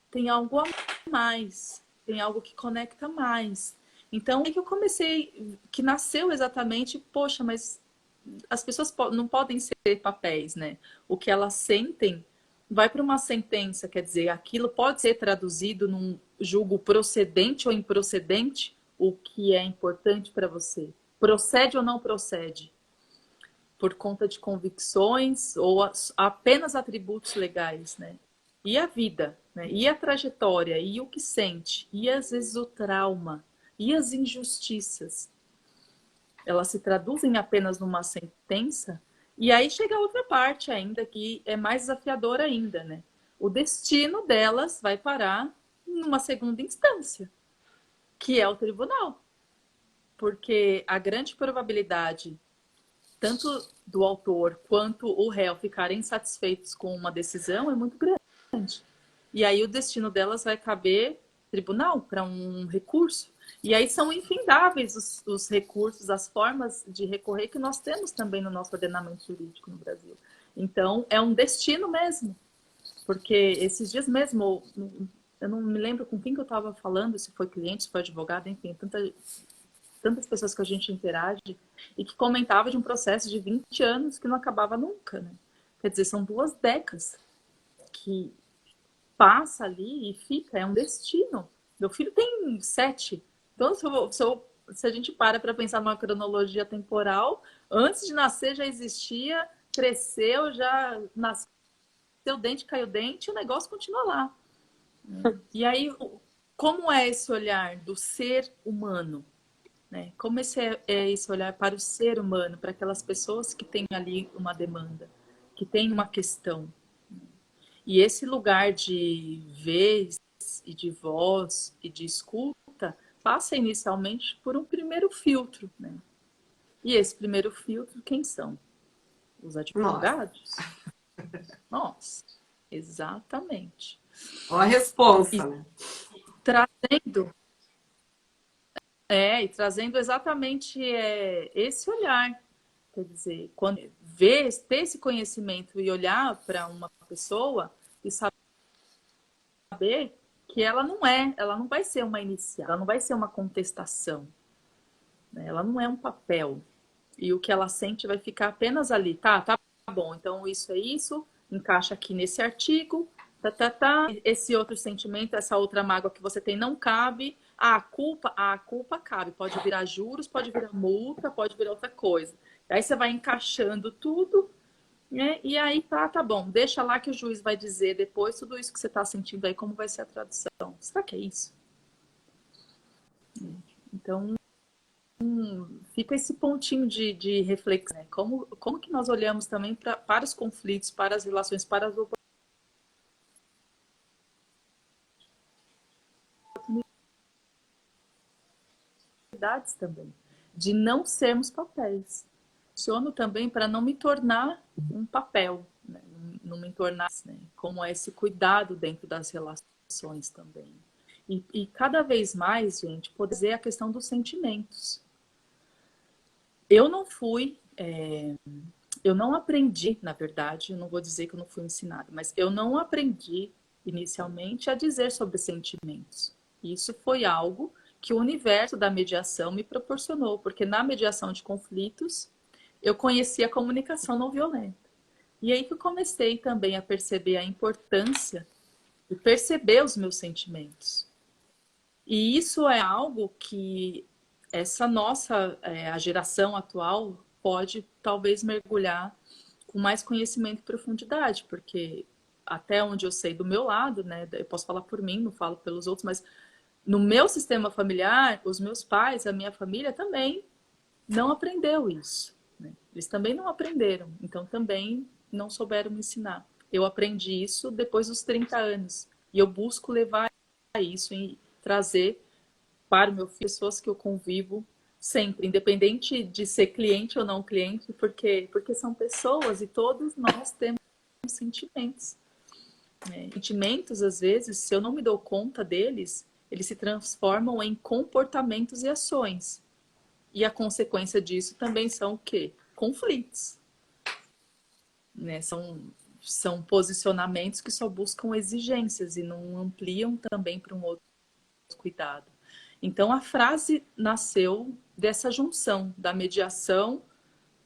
Tem algo a mais, tem algo que conecta mais. Então, é que eu comecei, que nasceu exatamente, poxa, mas as pessoas não podem ser papéis, né? O que elas sentem vai para uma sentença, quer dizer, aquilo pode ser traduzido num julgo procedente ou improcedente, o que é importante para você. Procede ou não procede? Por conta de convicções ou apenas atributos legais, né? E a vida, né? E a trajetória, e o que sente, e às vezes o trauma, e as injustiças. Elas se traduzem apenas numa sentença. E aí chega a outra parte ainda, que é mais desafiadora ainda, né? O destino delas vai parar numa segunda instância, que é o tribunal. Porque a grande probabilidade, tanto do autor quanto o réu ficarem insatisfeitos com uma decisão é muito grande. E aí o destino delas vai caber tribunal para um recurso. E aí são infindáveis os recursos, as formas de recorrer que nós temos também no nosso ordenamento jurídico no Brasil. Então, é um destino mesmo. Porque esses dias mesmo, eu não me lembro com quem que eu estava falando, se foi cliente, se foi advogado, enfim, tantas pessoas que a gente interage, e que comentava de um processo de 20 anos que não acabava nunca, né? Quer dizer, são 2 décadas que passa ali e fica, é um destino. Meu filho tem 7. Então, se a gente para pensar numa cronologia temporal, antes de nascer já existia, cresceu, já nasceu dente, caiu dente, o negócio continua lá. E aí, como é esse olhar do ser humano? Né? Como é esse olhar para o ser humano, para aquelas pessoas que têm ali uma demanda, que têm uma questão? E esse lugar de vez e de voz e de escuta passa inicialmente por um primeiro filtro, né? E esse primeiro filtro, quem são? Os advogados? Nossa, exatamente. Olha a responsa, né? Trazendo, e trazendo exatamente esse olhar. Quer dizer, quando ter esse conhecimento e olhar para uma pessoa e saber que ela não vai ser uma inicial, ela não vai ser uma contestação, né? Ela não é um papel. E o que ela sente vai ficar apenas ali, tá bom, então isso é isso, encaixa aqui nesse artigo, esse outro sentimento, essa outra mágoa que você tem não cabe, a culpa cabe, pode virar juros, pode virar multa, pode virar outra coisa. Aí você vai encaixando tudo, né? E aí tá bom, deixa lá que o juiz vai dizer depois tudo isso que você está sentindo aí, como vai ser a tradução. Será que é isso? Então, fica esse pontinho de reflexão, né? Como que nós olhamos também para os conflitos, para as relações, para as oportunidades também, de não sermos papéis. Funciono também para não me tornar um papel, né? Não me tornar, né? Como é esse cuidado dentro das relações também. E cada vez mais, gente, poder dizer a questão dos sentimentos. Eu não aprendi, na verdade, eu não vou dizer que eu não fui ensinada, mas eu não aprendi inicialmente a dizer sobre sentimentos. Isso foi algo que o universo da mediação me proporcionou, porque na mediação de conflitos eu conheci a comunicação não violenta. E aí que eu comecei também a perceber a importância de perceber os meus sentimentos. E isso é algo que essa nossa, a geração atual pode talvez mergulhar com mais conhecimento e profundidade, porque até onde eu sei do meu lado, né, eu posso falar por mim, não falo pelos outros, mas no meu sistema familiar, os meus pais, a minha família também não aprendeu isso, né? Eles também não aprenderam, então também não souberam me ensinar. Eu aprendi isso depois dos 30 anos e eu busco levar isso e trazer para o meu filho, pessoas que eu convivo sempre, independente de ser cliente ou não cliente, porque são pessoas e todos nós temos sentimentos. Né? Sentimentos, às vezes, se eu não me dou conta deles, eles se transformam em comportamentos e ações. E a consequência disso também são o quê? Conflitos. Né? São posicionamentos que só buscam exigências e não ampliam também para um outro cuidado. Então, a frase nasceu dessa junção da mediação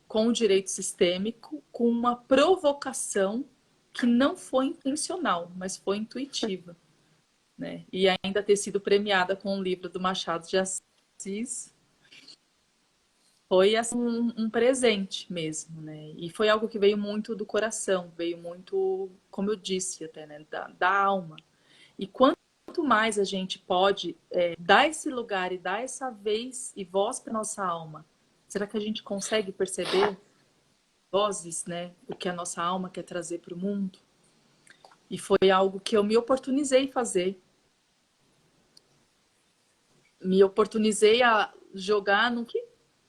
com o direito sistêmico, com uma provocação que não foi intencional, mas foi intuitiva. Né? E ainda ter sido premiada com um livro do Machado de Assis foi assim, um presente mesmo. Né? E foi algo que veio muito do coração, veio muito, como eu disse até, né? da alma. E quanto mais a gente pode dar esse lugar e dar essa vez e voz para nossa alma, será que a gente consegue perceber vozes, né, o que a nossa alma quer trazer para o mundo? E foi algo que eu me oportunizei fazer. Me oportunizei a jogar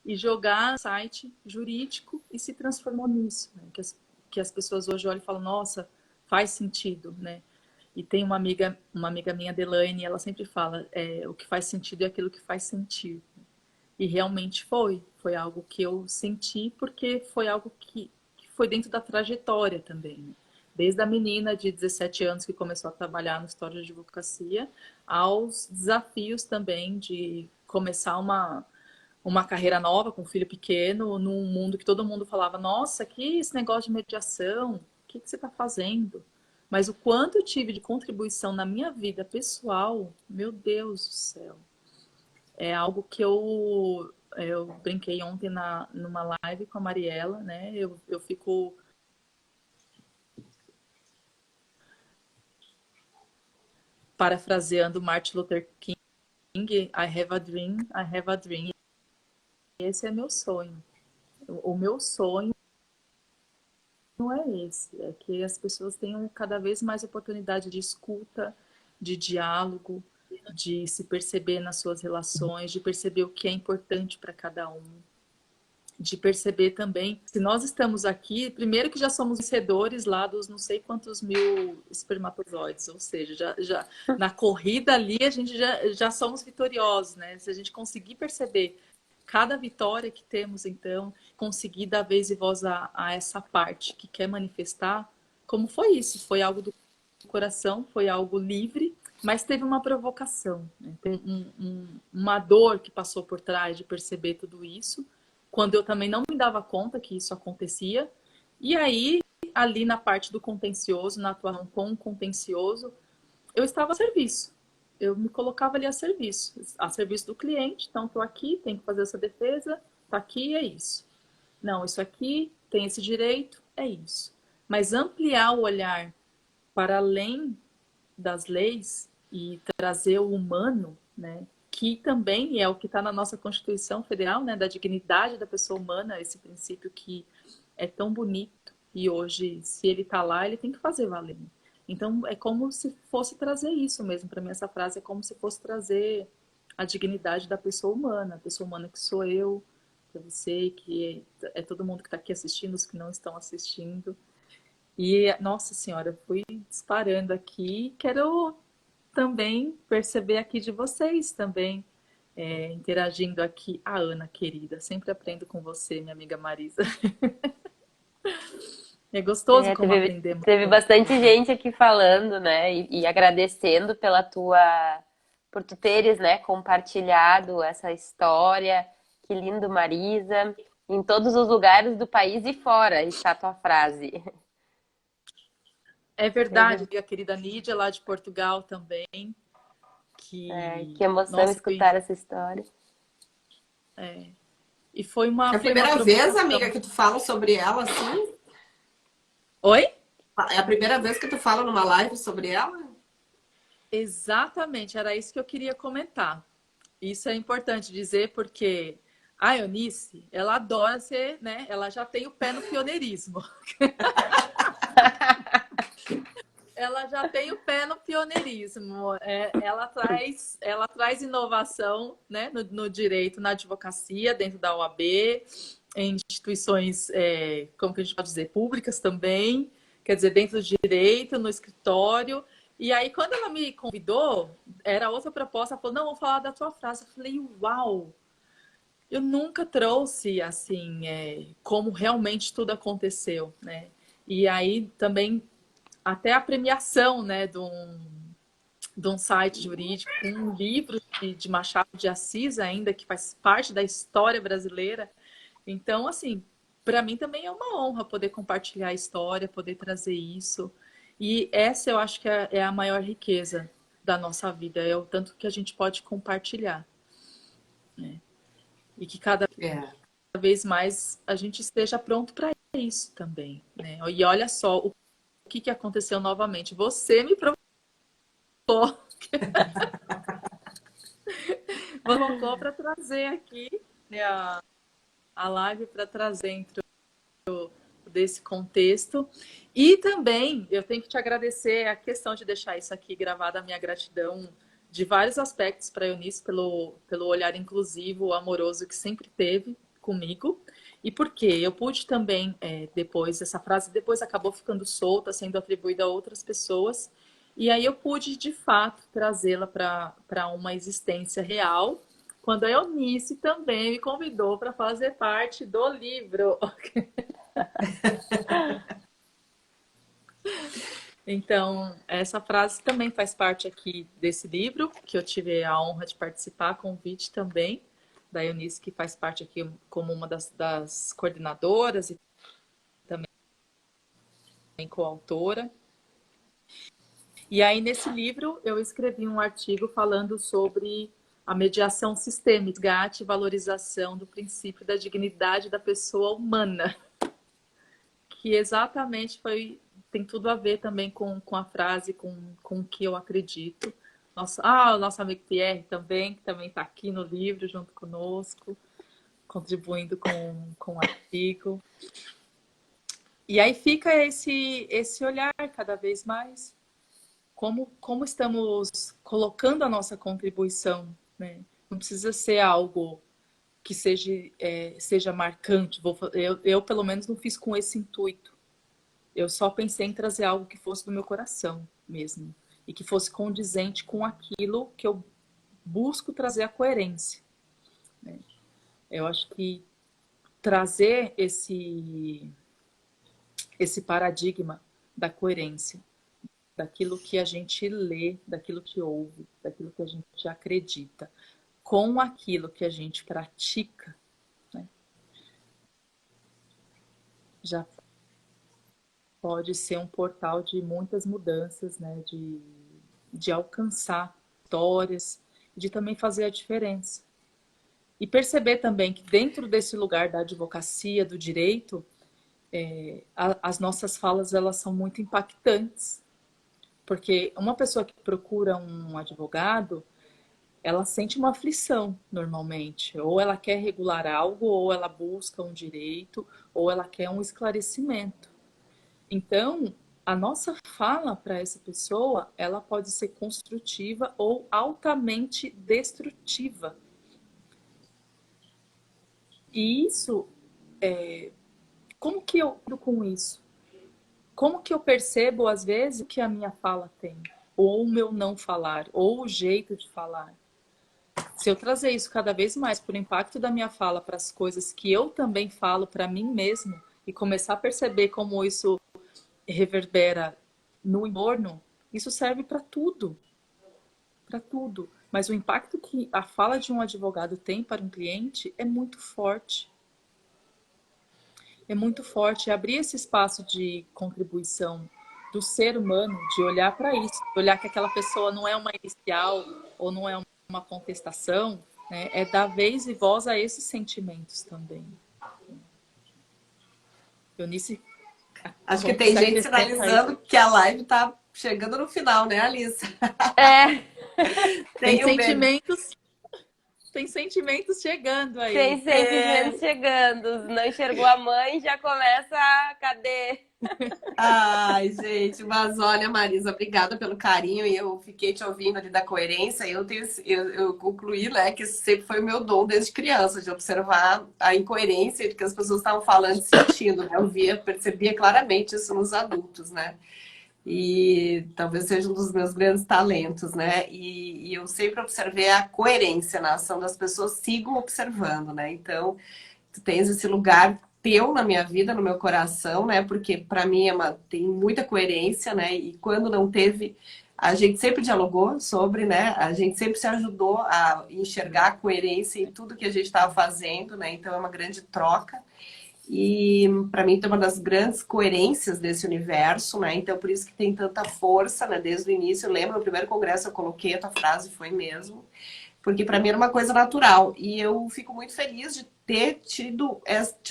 e jogar no site jurídico e se transformou nisso. Né? Que as pessoas hoje olham e falam, nossa, faz sentido, né? E tem uma amiga minha, Delaine, ela sempre fala, o que faz sentido é aquilo que faz sentido. E realmente foi algo que eu senti, porque foi algo que foi dentro da trajetória também. Né? Desde a menina de 17 anos que começou a trabalhar no escritório de advocacia, aos desafios também de começar uma carreira nova com um filho pequeno, num mundo que todo mundo falava, nossa, que esse negócio de mediação, o que você está fazendo? Mas o quanto eu tive de contribuição na minha vida pessoal, meu Deus do céu. É algo que eu brinquei ontem numa live com a Mariela, né? Eu fico parafraseando Martin Luther King, I have a dream, I have a dream. Esse é meu sonho. O meu sonho não é esse, é que as pessoas tenham cada vez mais oportunidade de escuta, de diálogo, de se perceber nas suas relações, de perceber o que é importante para cada um, de perceber também, se nós estamos aqui, primeiro que já somos vencedores lá dos não sei quantos mil espermatozoides, ou seja, já na corrida ali a gente já somos vitoriosos, né? Se a gente conseguir perceber cada vitória que temos, então, conseguir dar vez e voz a essa parte que quer manifestar, como foi isso? Foi algo do coração, foi algo livre, mas teve uma provocação, né? Tem uma dor que passou por trás de perceber tudo isso, quando eu também não me dava conta que isso acontecia. E aí, ali na parte do contencioso, na atuação com o contencioso, eu estava a serviço. Eu me colocava ali a serviço do cliente. Então, estou aqui, tenho que fazer essa defesa, está aqui, é isso. Não, isso aqui, tem esse direito, é isso. Mas ampliar o olhar para além das leis e trazer o humano, né? Que também é o que está na nossa Constituição Federal, né? Da dignidade da pessoa humana, esse princípio que é tão bonito. E hoje, se ele está lá, ele tem que fazer valer. Então, é como se fosse trazer isso mesmo. Para mim, essa frase é como se fosse trazer a dignidade da pessoa humana. A pessoa humana que sou eu, que é você, que é todo mundo que está aqui assistindo, os que não estão assistindo. E, nossa senhora, eu fui disparando aqui. Quero também perceber aqui de vocês também, interagindo aqui. A Ana, querida, sempre aprendo com você, minha amiga Marisa. É gostoso como aprendemos. Teve bastante gente aqui falando, né, e agradecendo por tu teres, né, compartilhado essa história. Que lindo, Marisa. Em todos os lugares do país e fora está a tua frase. É verdade, a querida Nídia, lá de Portugal também. Que emoção escutar essa história. E foi uma... É a primeira vez, amiga, que tu fala sobre ela, assim? Oi? É a primeira vez que tu fala numa live sobre ela? Exatamente, era isso que eu queria comentar. Isso é importante dizer porque a Eunice, ela adora ser, né? Ela já tem o pé no pioneirismo. ela já tem o pé no pioneirismo. Ela traz inovação, né, no direito, na advocacia, dentro da OAB, em instituições, como que a gente pode dizer, públicas também, quer dizer, dentro do direito, no escritório. E aí, quando ela me convidou, era outra proposta, ela falou, não, vou falar da tua frase. Eu falei, uau! Eu nunca trouxe, assim, como realmente tudo aconteceu, né? E aí, também, até a premiação, né, de um site jurídico, com um livro de Machado de Assis ainda, que faz parte da história brasileira. Então, assim, para mim também é uma honra poder compartilhar a história, poder trazer isso. E essa eu acho que é a maior riqueza da nossa vida, é o tanto que a gente pode compartilhar, né? E que cada É. vez mais a gente esteja pronto para isso também, né? E olha só o que aconteceu novamente. Você me provocou para trazer aqui, né, a live, para trazer dentro desse contexto. E também eu tenho que te agradecer a questão de deixar isso aqui gravado, a minha gratidão de vários aspectos para a Eunice pelo olhar inclusivo, amoroso que sempre teve comigo. E porque eu pude também, depois, essa frase depois acabou ficando solta, sendo atribuída a outras pessoas. E aí eu pude, de fato, trazê-la para uma existência real, quando a Eunice também me convidou para fazer parte do livro. Então, essa frase também faz parte aqui desse livro, que eu tive a honra de participar, convite também da Eunice, que faz parte aqui como uma das coordenadoras e também coautora. E aí, nesse livro, eu escrevi um artigo falando sobre a mediação sistêmica, resgate e valorização do princípio da dignidade da pessoa humana, que exatamente tem tudo a ver também com a frase, com o que eu acredito. O nosso amigo Pierre também, que também está aqui no livro junto conosco, contribuindo com o artigo. E aí fica esse olhar cada vez mais, como estamos colocando a nossa contribuição, né? Não precisa ser algo que seja marcante. Eu, pelo menos, não fiz com esse intuito. Eu só pensei em trazer algo que fosse do meu coração mesmo. E que fosse condizente com aquilo que eu busco trazer a coerência, né? Eu acho que trazer esse paradigma da coerência, daquilo que a gente lê, daquilo que ouve, daquilo que a gente acredita, com aquilo que a gente pratica, né, já pode ser um portal de muitas mudanças, né, de alcançar histórias, de também fazer a diferença. E perceber também que dentro desse lugar da advocacia, do direito, as nossas falas elas são muito impactantes. Porque uma pessoa que procura um advogado, ela sente uma aflição normalmente. Ou ela quer regular algo, ou ela busca um direito, ou ela quer um esclarecimento. Então, a nossa fala para essa pessoa, ela pode ser construtiva ou altamente destrutiva. E isso, como que eu lido com isso? Como que eu percebo, às vezes, o que a minha fala tem? Ou o meu não falar, ou o jeito de falar. Se eu trazer isso cada vez mais por impacto da minha fala para as coisas que eu também falo para mim mesmo e começar a perceber como isso reverbera no entorno, isso serve para tudo. Para tudo. Mas o impacto que a fala de um advogado tem para um cliente é muito forte. É muito forte. Abrir esse espaço de contribuição do ser humano, de olhar para isso, de olhar que aquela pessoa não é uma inicial ou não é uma contestação, né? É dar vez e voz a esses sentimentos também. Eunice, acho que tem gente sinalizando que a live está chegando no final, né, Alissa? Tem sentimentos. Tem sentimentos chegando aí. Tem sentimentos chegando. Não enxergou a mãe, já começa a... Cadê? Ai, gente, mas olha, Marisa, obrigada pelo carinho e eu fiquei te ouvindo ali da coerência. Eu concluí, né, que esse sempre foi o meu dom desde criança, de observar a incoerência de que as pessoas estavam falando e sentindo, né? Percebia claramente isso nos adultos, né? E talvez seja um dos meus grandes talentos, né? E eu sempre observei a coerência na ação das pessoas, sigo observando, né? Então, tu tens esse lugar teu na minha vida, no meu coração, né? Porque para mim tem muita coerência, né? E quando não teve, a gente sempre dialogou sobre, né? A gente sempre se ajudou a enxergar a coerência em tudo que a gente estava fazendo, né? Então é uma grande troca. E para mim tem uma das grandes coerências desse universo, né? Então por isso que tem tanta força, né? Desde o início, eu lembro no primeiro congresso eu coloquei a tua frase, foi mesmo. Porque para mim era uma coisa natural. E eu fico muito feliz de ter te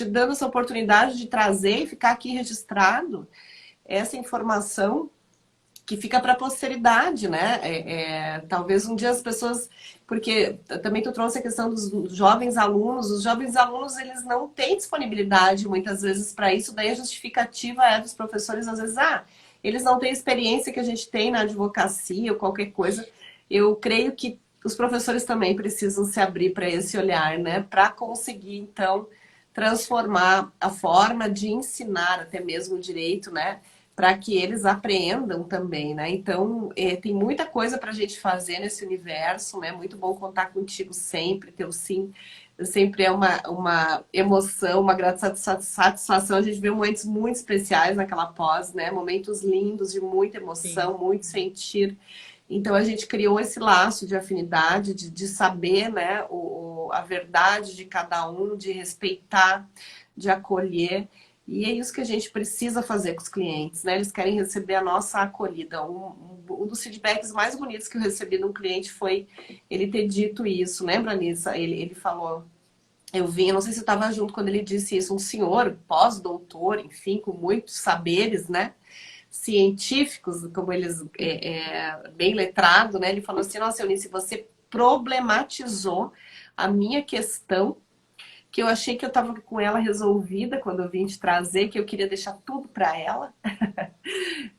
dando essa oportunidade de trazer e ficar aqui registrado essa informação que fica para a posteridade, né? Talvez um dia as pessoas... Porque também tu trouxe a questão dos jovens alunos. Os jovens alunos, eles não têm disponibilidade muitas vezes para isso. Daí a justificativa é dos professores, às vezes, eles não têm a experiência que a gente tem na advocacia ou qualquer coisa. Eu creio que os professores também precisam se abrir para esse olhar, né? Para conseguir, então, transformar a forma de ensinar até mesmo o direito, né? Para que eles aprendam também, né? Então, tem muita coisa para a gente fazer nesse universo, né? Muito bom contar contigo sempre, teu sim sempre é uma emoção, uma grande satisfação. A gente vê momentos muito especiais naquela pós, né? Momentos lindos de muita emoção, sim, muito sentir. Então a gente criou esse laço de afinidade, de saber, né, a verdade de cada um, de respeitar, de acolher. E é isso que a gente precisa fazer com os clientes, né? Eles querem receber a nossa acolhida. Um dos feedbacks mais bonitos que eu recebi de um cliente foi ele ter dito isso. Lembra, Anissa? Ele falou, eu não sei se eu estava junto quando ele disse isso, um senhor pós-doutor, enfim, com muitos saberes, né? Científicos, como eles, bem letrado, né? Ele falou assim, nossa, Eunice, você problematizou a minha questão, que eu achei que eu estava com ela resolvida quando eu vim te trazer, que eu queria deixar tudo para ela,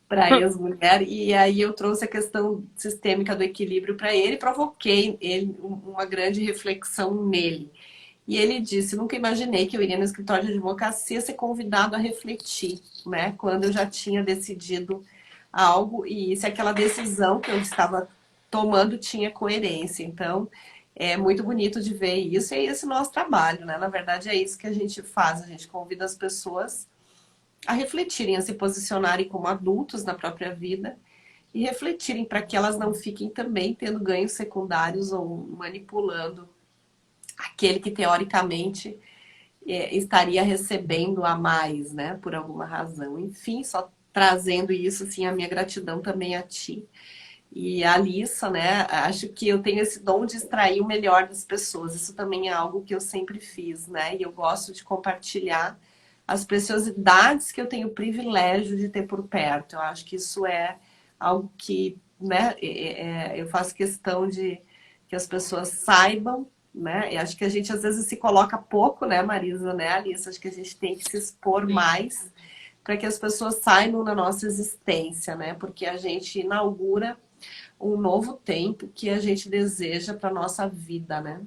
para ex-mulher, e aí eu trouxe a questão sistêmica do equilíbrio para ele, provoquei ele uma grande reflexão nele. E ele disse, nunca imaginei que eu iria no escritório de advocacia ser convidado a refletir, né? Quando eu já tinha decidido algo e se aquela decisão que eu estava tomando tinha coerência. Então, é muito bonito de ver isso e é esse nosso trabalho, né? Na verdade, é isso que a gente faz. A gente convida as pessoas a refletirem, a se posicionarem como adultos na própria vida e refletirem para que elas não fiquem também tendo ganhos secundários ou manipulando aquele que teoricamente estaria recebendo a mais, né? Por alguma razão. Enfim, só trazendo isso, assim, a minha gratidão também a ti. E a Alissa, né? Acho que eu tenho esse dom de extrair o melhor das pessoas. Isso também é algo que eu sempre fiz, né? E eu gosto de compartilhar as preciosidades que eu tenho o privilégio de ter por perto. Eu acho que isso é algo que, né? Eu faço questão de que as pessoas saibam, né? E acho que a gente às vezes se coloca pouco, né, Marisa, né, Alissa? Acho que a gente tem que se expor mais para que as pessoas saibam da nossa existência, né? Porque a gente inaugura um novo tempo que a gente deseja para nossa vida, né?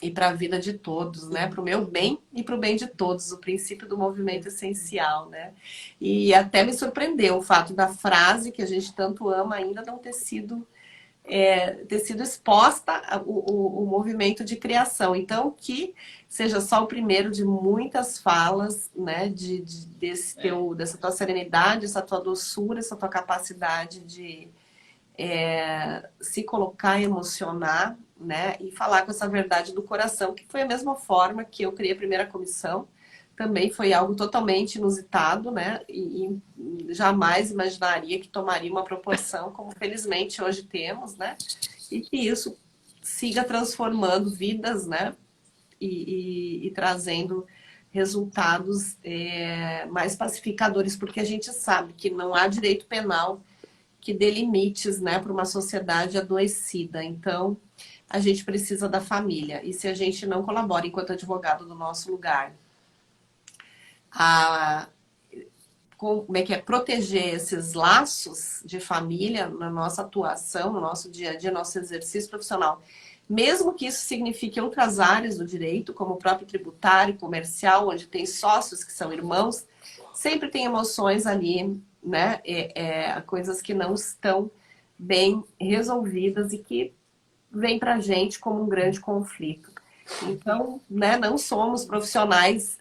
E para a vida de todos, né? Para o meu bem e para o bem de todos, o princípio do movimento essencial, né? E até me surpreendeu o fato da frase que a gente tanto ama ainda não ter sido exposta o movimento de criação. Então, que seja só o primeiro de muitas falas, né, dessa tua serenidade, essa tua doçura, essa tua capacidade de se colocar, emocionar, né, e falar com essa verdade do coração, que foi a mesma forma que eu criei a primeira comissão. Também foi algo totalmente inusitado, né? E jamais imaginaria que tomaria uma proporção como felizmente hoje temos, né? E que isso siga transformando vidas, né? E trazendo resultados mais pacificadores, porque a gente sabe que não há direito penal que dê limites, né, para uma sociedade adoecida. Então, a gente precisa da família. E se a gente não colabora enquanto advogado do nosso lugar, como é que é proteger esses laços de família na nossa atuação, no nosso dia a dia, nosso exercício profissional, mesmo que isso signifique outras áreas do direito, como o próprio tributário, comercial, onde tem sócios que são irmãos, sempre tem emoções ali, né? Coisas que não estão bem resolvidas e que vêm para a gente como um grande conflito. Então, né, não somos profissionais,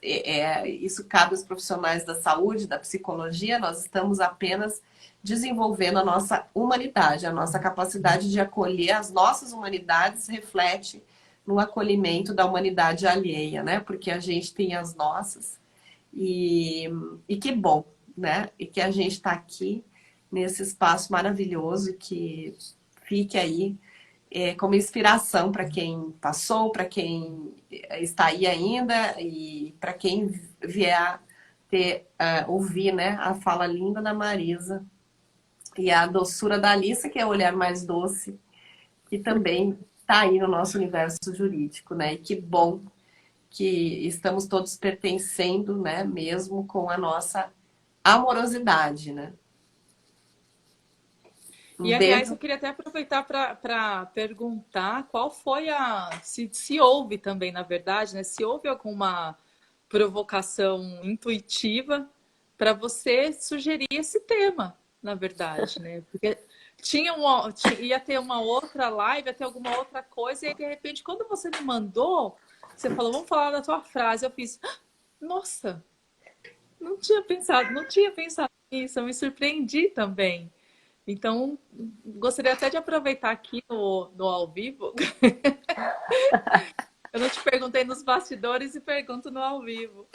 isso cabe aos profissionais da saúde, da psicologia, nós estamos apenas desenvolvendo a nossa humanidade, a nossa capacidade de acolher as nossas humanidades reflete no acolhimento da humanidade alheia, né? Porque a gente tem as nossas e que bom, né? E que a gente está aqui nesse espaço maravilhoso que fique aí como inspiração para quem passou, para quem está aí ainda e para quem vier ouvir, né, a fala linda da Marisa e a doçura da Alissa, que é o olhar mais doce, que também está aí no nosso universo jurídico, né? E que bom que estamos todos pertencendo, né, mesmo com a nossa amorosidade, né? E, aliás, eu queria até aproveitar para perguntar qual foi se houve também, na verdade, né? Se houve alguma provocação intuitiva para você sugerir esse tema, na verdade, né? Porque ia ter uma outra live, ia ter alguma outra coisa, e aí, de repente, quando você me mandou, você falou, vamos falar da tua frase. Eu fiz, nossa, não tinha pensado nisso, eu me surpreendi também. Então, gostaria até de aproveitar aqui no ao vivo. Eu não te perguntei nos bastidores e pergunto no ao vivo.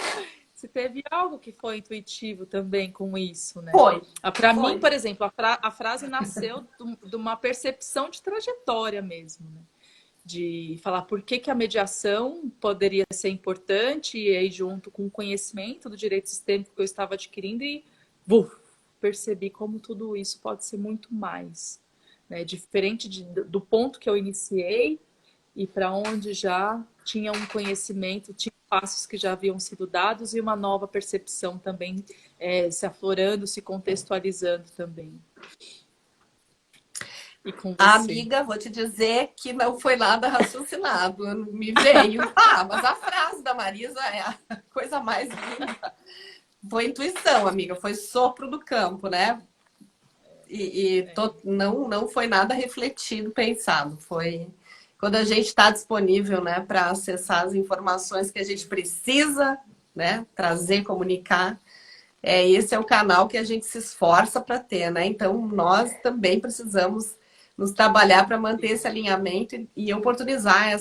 Se teve algo que foi intuitivo também com isso, né? Foi. Para mim, por exemplo, a frase nasceu de uma percepção de trajetória mesmo, né? De falar por que a mediação poderia ser importante e aí junto com o conhecimento do direito sistêmico que eu estava adquirindo e percebi como tudo isso pode ser muito mais, né? Diferente do ponto que eu iniciei e para onde já tinha um conhecimento, tinha passos que já haviam sido dados e uma nova percepção também se aflorando, se contextualizando também. E com você. Amiga, vou te dizer que não foi nada raciocinado, me veio. Mas a frase da Marisa é a coisa mais linda. Foi intuição, amiga, foi sopro do campo, né? Não foi nada refletido, pensado. Foi quando a gente está disponível, né, para acessar as informações que a gente precisa, né, trazer, comunicar. Esse é o canal que a gente se esforça para ter, né? Então, nós também precisamos nos trabalhar para manter esse alinhamento e oportunizar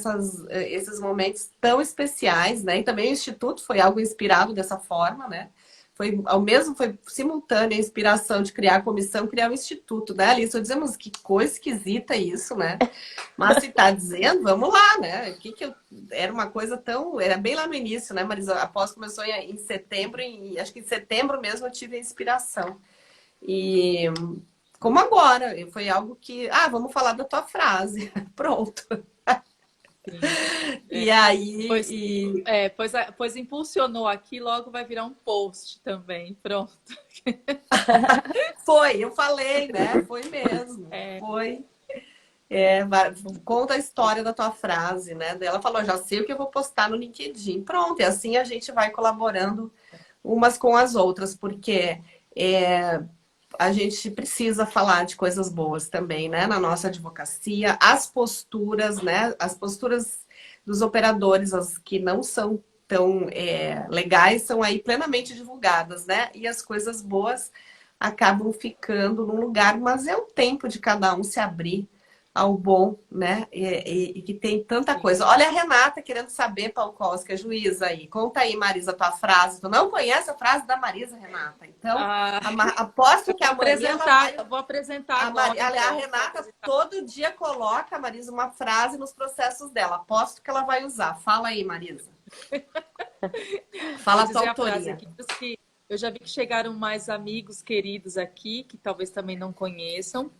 esses momentos tão especiais, né? E também o Instituto foi algo inspirado dessa forma, né? Foi simultânea a inspiração de criar a comissão, criar o Instituto, né, Alice? Dizemos que coisa esquisita isso, né? Mas se tá dizendo, vamos lá, né? Era uma coisa era bem lá no início, né, Marisa? A pós começou em setembro, acho que em setembro mesmo eu tive a inspiração. E como agora, foi algo que, vamos falar da tua frase, pronto. E aí... Pois impulsionou aqui, logo vai virar um post também, pronto. Foi, eu falei, né? Foi mesmo. Foi. Conta a história da tua frase, né? Ela falou, já sei o que eu vou postar no LinkedIn. Pronto, e assim a gente vai colaborando umas com as outras, porque a gente precisa falar de coisas boas também, né? Na nossa advocacia, as posturas, né? As posturas dos operadores, as que não são tão legais, são aí plenamente divulgadas, né? E as coisas boas acabam ficando num lugar, mas é o tempo de cada um se abrir ao bom, né? E que tem tanta coisa. Olha a Renata querendo saber, Paulkowski, a juíza aí. Conta aí, Marisa, tua frase. Tu não conhece a frase da Marisa, Renata? Então, aposto que amanhã vou apresentar agora. A Renata todo dia coloca, Marisa, uma frase nos processos dela. Aposto que ela vai usar. Fala aí, Marisa. Fala a tua autoria. Aqui, eu já vi que chegaram mais amigos queridos aqui, que talvez também não conheçam.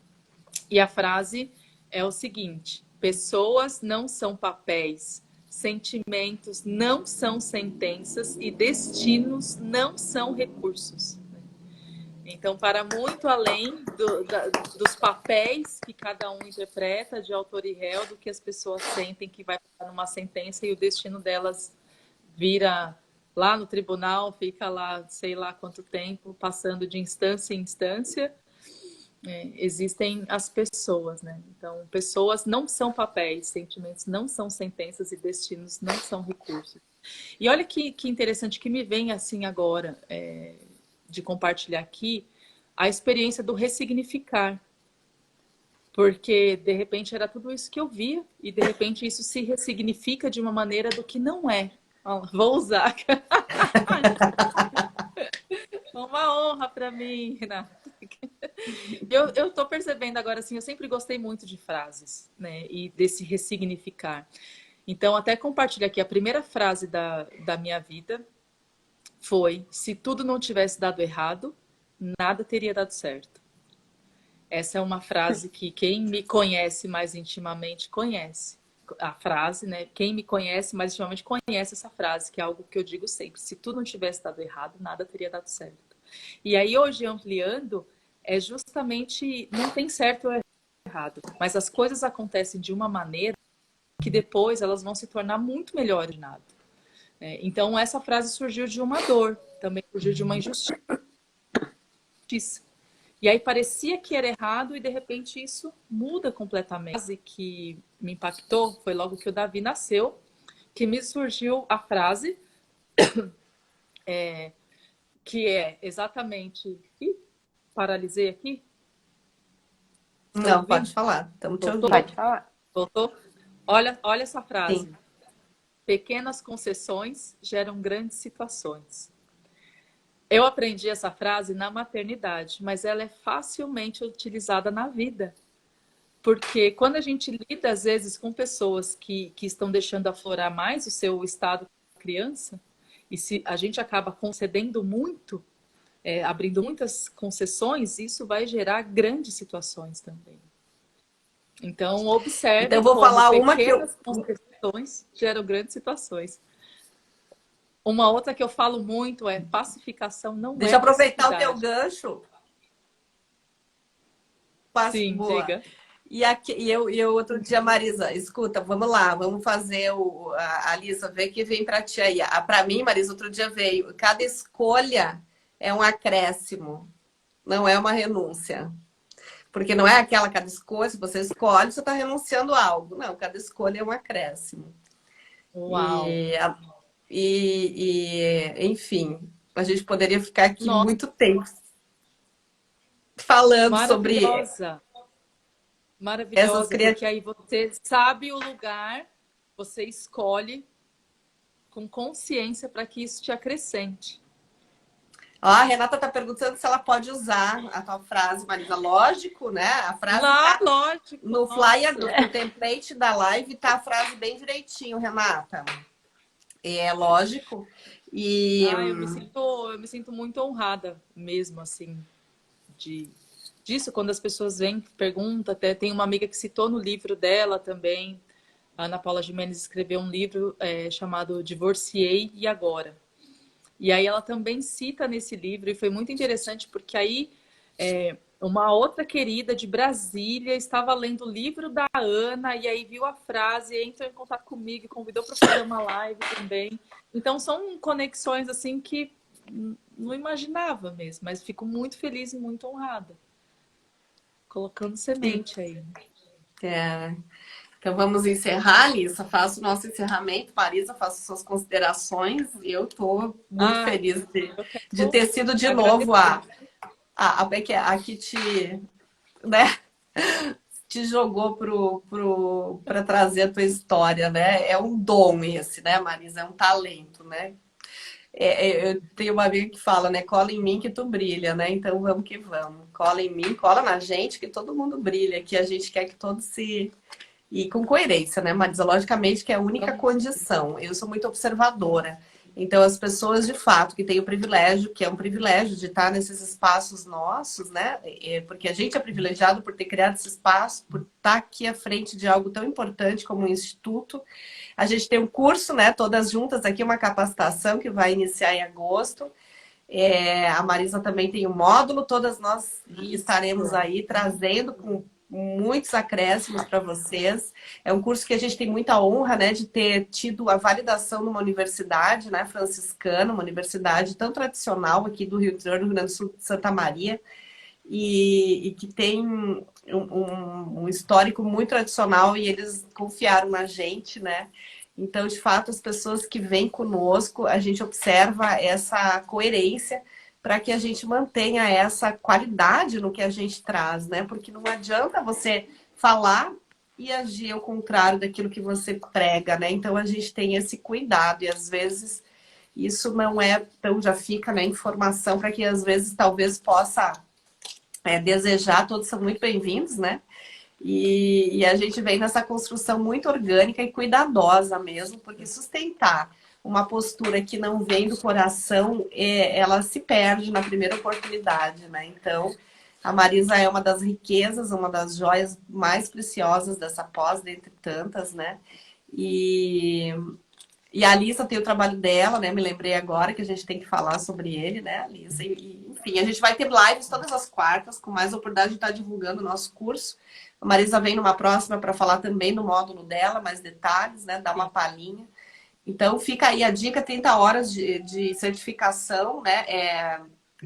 E a frase é o seguinte, pessoas não são papéis, sentimentos não são sentenças e destinos não são recursos. Então, para muito além dos papéis que cada um interpreta de autor e réu, do que as pessoas sentem que vai estar numa sentença e o destino delas vira lá no tribunal, fica lá sei lá quanto tempo, passando de instância em instância. Existem as pessoas, né? Então, pessoas não são papéis, sentimentos não são sentenças e destinos não são recursos. E olha que interessante que me vem assim agora, de compartilhar aqui, a experiência do ressignificar. Porque, de repente, era tudo isso que eu via e, de repente, isso se ressignifica de uma maneira do que não é. Vou usar. Uma honra para mim, Renata. Eu tô percebendo agora, assim, eu sempre gostei muito de frases, né? E desse ressignificar. Então, até compartilhar aqui, a primeira frase da minha vida foi: se tudo não tivesse dado errado, nada teria dado certo. Essa é uma frase que quem me conhece mais intimamente conhece. A frase, né? Quem me conhece mais intimamente conhece essa frase, que é algo que eu digo sempre: se tudo não tivesse dado errado, nada teria dado certo. E aí, hoje, ampliando, é justamente, não tem certo ou errado, mas as coisas acontecem de uma maneira que depois elas vão se tornar muito melhores. Então, essa frase surgiu de uma dor, também surgiu de uma injustiça. E aí parecia que era errado e, de repente, isso muda completamente. A frase que me impactou foi logo que o Davi nasceu, que me surgiu a frase, que é exatamente... Ih, paralisei aqui? Não, pode falar. Estamos te ouvindo. Pode falar. Voltou? Olha essa frase. Sim. Pequenas concessões geram grandes situações. Eu aprendi essa frase na maternidade, mas ela é facilmente utilizada na vida. Porque quando a gente lida, às vezes, com pessoas que estão deixando aflorar mais o seu estado de criança, e se a gente acaba concedendo muito, abrindo muitas concessões, isso vai gerar grandes situações também. Então, observe. Então, eu vou falar uma que eu... concessões geram grandes situações. Uma outra que eu falo muito é: pacificação não Deixa eu aproveitar o passividade. teu gancho. Sim, Boa. diga. E eu outro dia, Marisa, escuta, vamos lá, vamos fazer a Lisa, vê que vem para ti aí. Para mim, Marisa, outro dia veio, cada escolha é um acréscimo, não é uma renúncia. Porque não é aquela cada escolha, se você escolhe, você está renunciando a algo. Não, cada escolha é um acréscimo. Uau! Enfim, a gente poderia ficar aqui Nossa, muito tempo falando sobre maravilhosa, porque aí você sabe o lugar, você escolhe com consciência para que isso te acrescente. Ó, a Renata está perguntando se ela pode usar a tua frase, Marisa. Lógico, né? A frase tá lógico. No flyer, no template da live, tá a frase bem direitinho, Renata. É lógico. E eu me sinto muito honrada mesmo, assim, disso, quando as pessoas vêm, perguntam. Até tem uma amiga que citou no livro dela também, a Ana Paula Gimenez escreveu um livro chamado Divorciei e Agora. E aí ela também cita nesse livro, e foi muito interessante, porque aí uma outra querida de Brasília estava lendo o livro da Ana, e aí viu a frase, entrou em contato comigo e convidou para fazer uma live também. Então são conexões assim que não imaginava mesmo, mas fico muito feliz e muito honrada. Colocando semente aí. Então vamos encerrar, Alissa. Faça o nosso encerramento. Marisa, faça suas considerações. E eu estou muito feliz de ter sido de novo a que te jogou para trazer a tua história, né? É um dom esse, né, Marisa? É um talento, né? Eu tenho uma amiga que fala, né? Cola em mim que tu brilha, né? Então vamos que vamos. Cola em mim, cola na gente que todo mundo brilha, que a gente quer que todos se... E com coerência, né, Marisa? Logicamente que é a única condição. Eu sou muito observadora. Então, as pessoas, de fato, que têm o privilégio, que é um privilégio de estar nesses espaços nossos, né? Porque a gente é privilegiado por ter criado esse espaço, por estar aqui à frente de algo tão importante como o Instituto. A gente tem um curso, né? Todas juntas aqui, uma capacitação que vai iniciar em agosto. A Marisa também tem um módulo, todas nós estaremos aí trazendo com muitos acréscimos para vocês. É um curso que a gente tem muita honra, né, de ter tido a validação numa universidade, né, franciscana, uma universidade tão tradicional aqui do Rio Grande do Sul, de Santa Maria, e que tem um histórico muito tradicional, e eles confiaram na gente, né? Então, de fato, as pessoas que vêm conosco, a gente observa essa coerência para que a gente mantenha essa qualidade no que a gente traz, né? Porque não adianta você falar e agir ao contrário daquilo que você prega, né? Então, a gente tem esse cuidado e, às vezes, isso não é... Então, já fica na informação para que, às vezes, talvez possa desejar. Todos são muito bem-vindos, né? E a gente vem nessa construção muito orgânica e cuidadosa mesmo, porque sustentar uma postura que não vem do coração, ela se perde na primeira oportunidade, né? Então, a Marisa é uma das riquezas, uma das joias mais preciosas dessa pós, dentre tantas, né? E a Alissa tem o trabalho dela, né? Me lembrei agora que a gente tem que falar sobre ele, né, Alissa? Enfim, a gente vai ter lives todas as quartas, com mais oportunidade de estar divulgando o nosso curso. A Marisa vem numa próxima para falar também do módulo dela, mais detalhes, né? Dar uma palhinha. Então, fica aí a dica, 30 horas de certificação, né?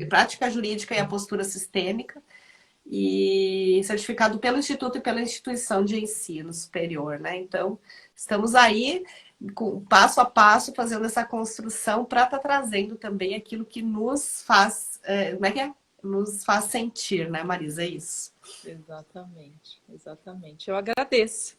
Prática jurídica e a postura sistêmica. E certificado pelo Instituto e pela instituição de ensino superior, né? Então, estamos aí, passo a passo, fazendo essa construção para estar trazendo também aquilo que nos faz... como é que é? Nos faz sentir, né, Marisa? É isso. Exatamente, exatamente. Eu agradeço.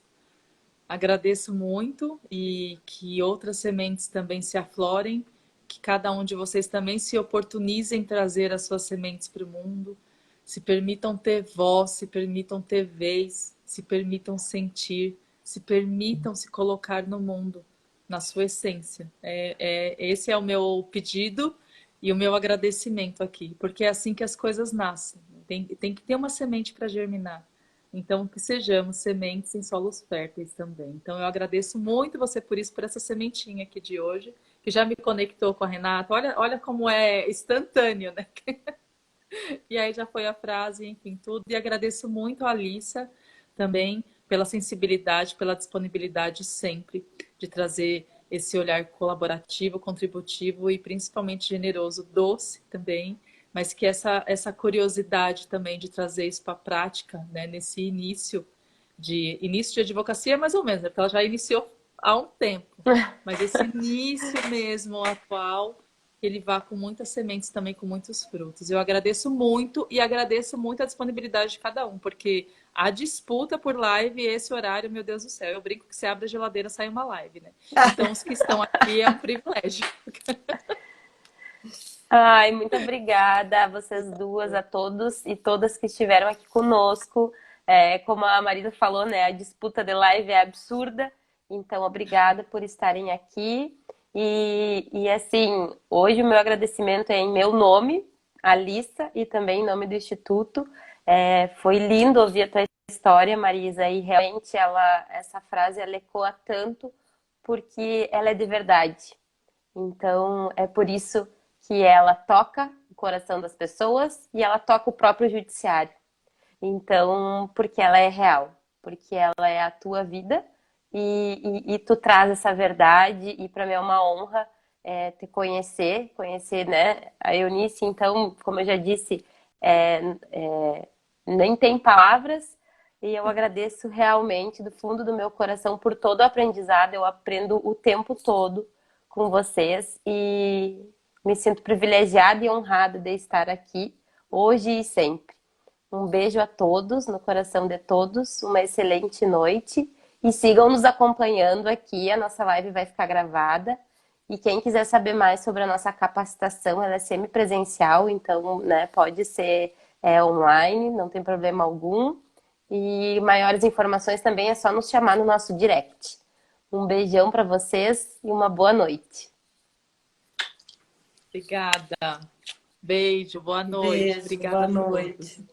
Agradeço muito e que outras sementes também se aflorem, que cada um de vocês também se oportunize em trazer as suas sementes para o mundo, se permitam ter voz, se permitam ter vez, se permitam sentir, se permitam se colocar no mundo, na sua essência. Esse é o meu pedido e o meu agradecimento aqui, porque é assim que as coisas nascem. Tem que ter uma semente para germinar. Então, que sejamos sementes em solos férteis também. Então, eu agradeço muito você por isso, por essa sementinha aqui de hoje, que já me conectou com a Renata. Olha como é instantâneo, né? E aí já foi a frase, enfim, tudo. E agradeço muito a Alissa também pela sensibilidade, pela disponibilidade sempre de trazer esse olhar colaborativo, contributivo e principalmente generoso, doce também, mas que essa curiosidade também de trazer isso para a prática, né, nesse início de advocacia, mais ou menos, né, porque ela já iniciou há um tempo, mas esse início mesmo atual, ele vá com muitas sementes também, com muitos frutos. Eu agradeço muito e agradeço muito a disponibilidade de cada um, porque a disputa por live, esse horário, meu Deus do céu, eu brinco que se abre a geladeira, sai uma live, né? Então, os que estão aqui é um privilégio. Ai, muito obrigada a vocês duas, a todos e todas que estiveram aqui conosco. Como a Marisa falou, né, a disputa de live é absurda. Então, obrigada por estarem aqui. E assim, hoje o meu agradecimento é em meu nome, Alissa, e também em nome do Instituto. Foi lindo ouvir a tua história, Marisa, e realmente essa frase ela ecoa tanto porque ela é de verdade. Então, é por isso que ela toca o coração das pessoas e ela toca o próprio judiciário. Então, porque ela é real, porque ela é a tua vida e tu traz essa verdade e para mim é uma honra te conhecer, né, a Eunice. Então, como eu já disse, nem tem palavras e eu agradeço realmente do fundo do meu coração por todo o aprendizado. Eu aprendo o tempo todo com vocês e me sinto privilegiada e honrada de estar aqui hoje e sempre. Um beijo a todos, no coração de todos, uma excelente noite e sigam nos acompanhando aqui, a nossa live vai ficar gravada e quem quiser saber mais sobre a nossa capacitação, ela é semipresencial, então, né, pode ser online, não tem problema algum e maiores informações também é só nos chamar no nosso direct. Um beijão para vocês e uma boa noite. Obrigada. Beijo, boa noite. Beijo, Obrigada boa a todos. noite.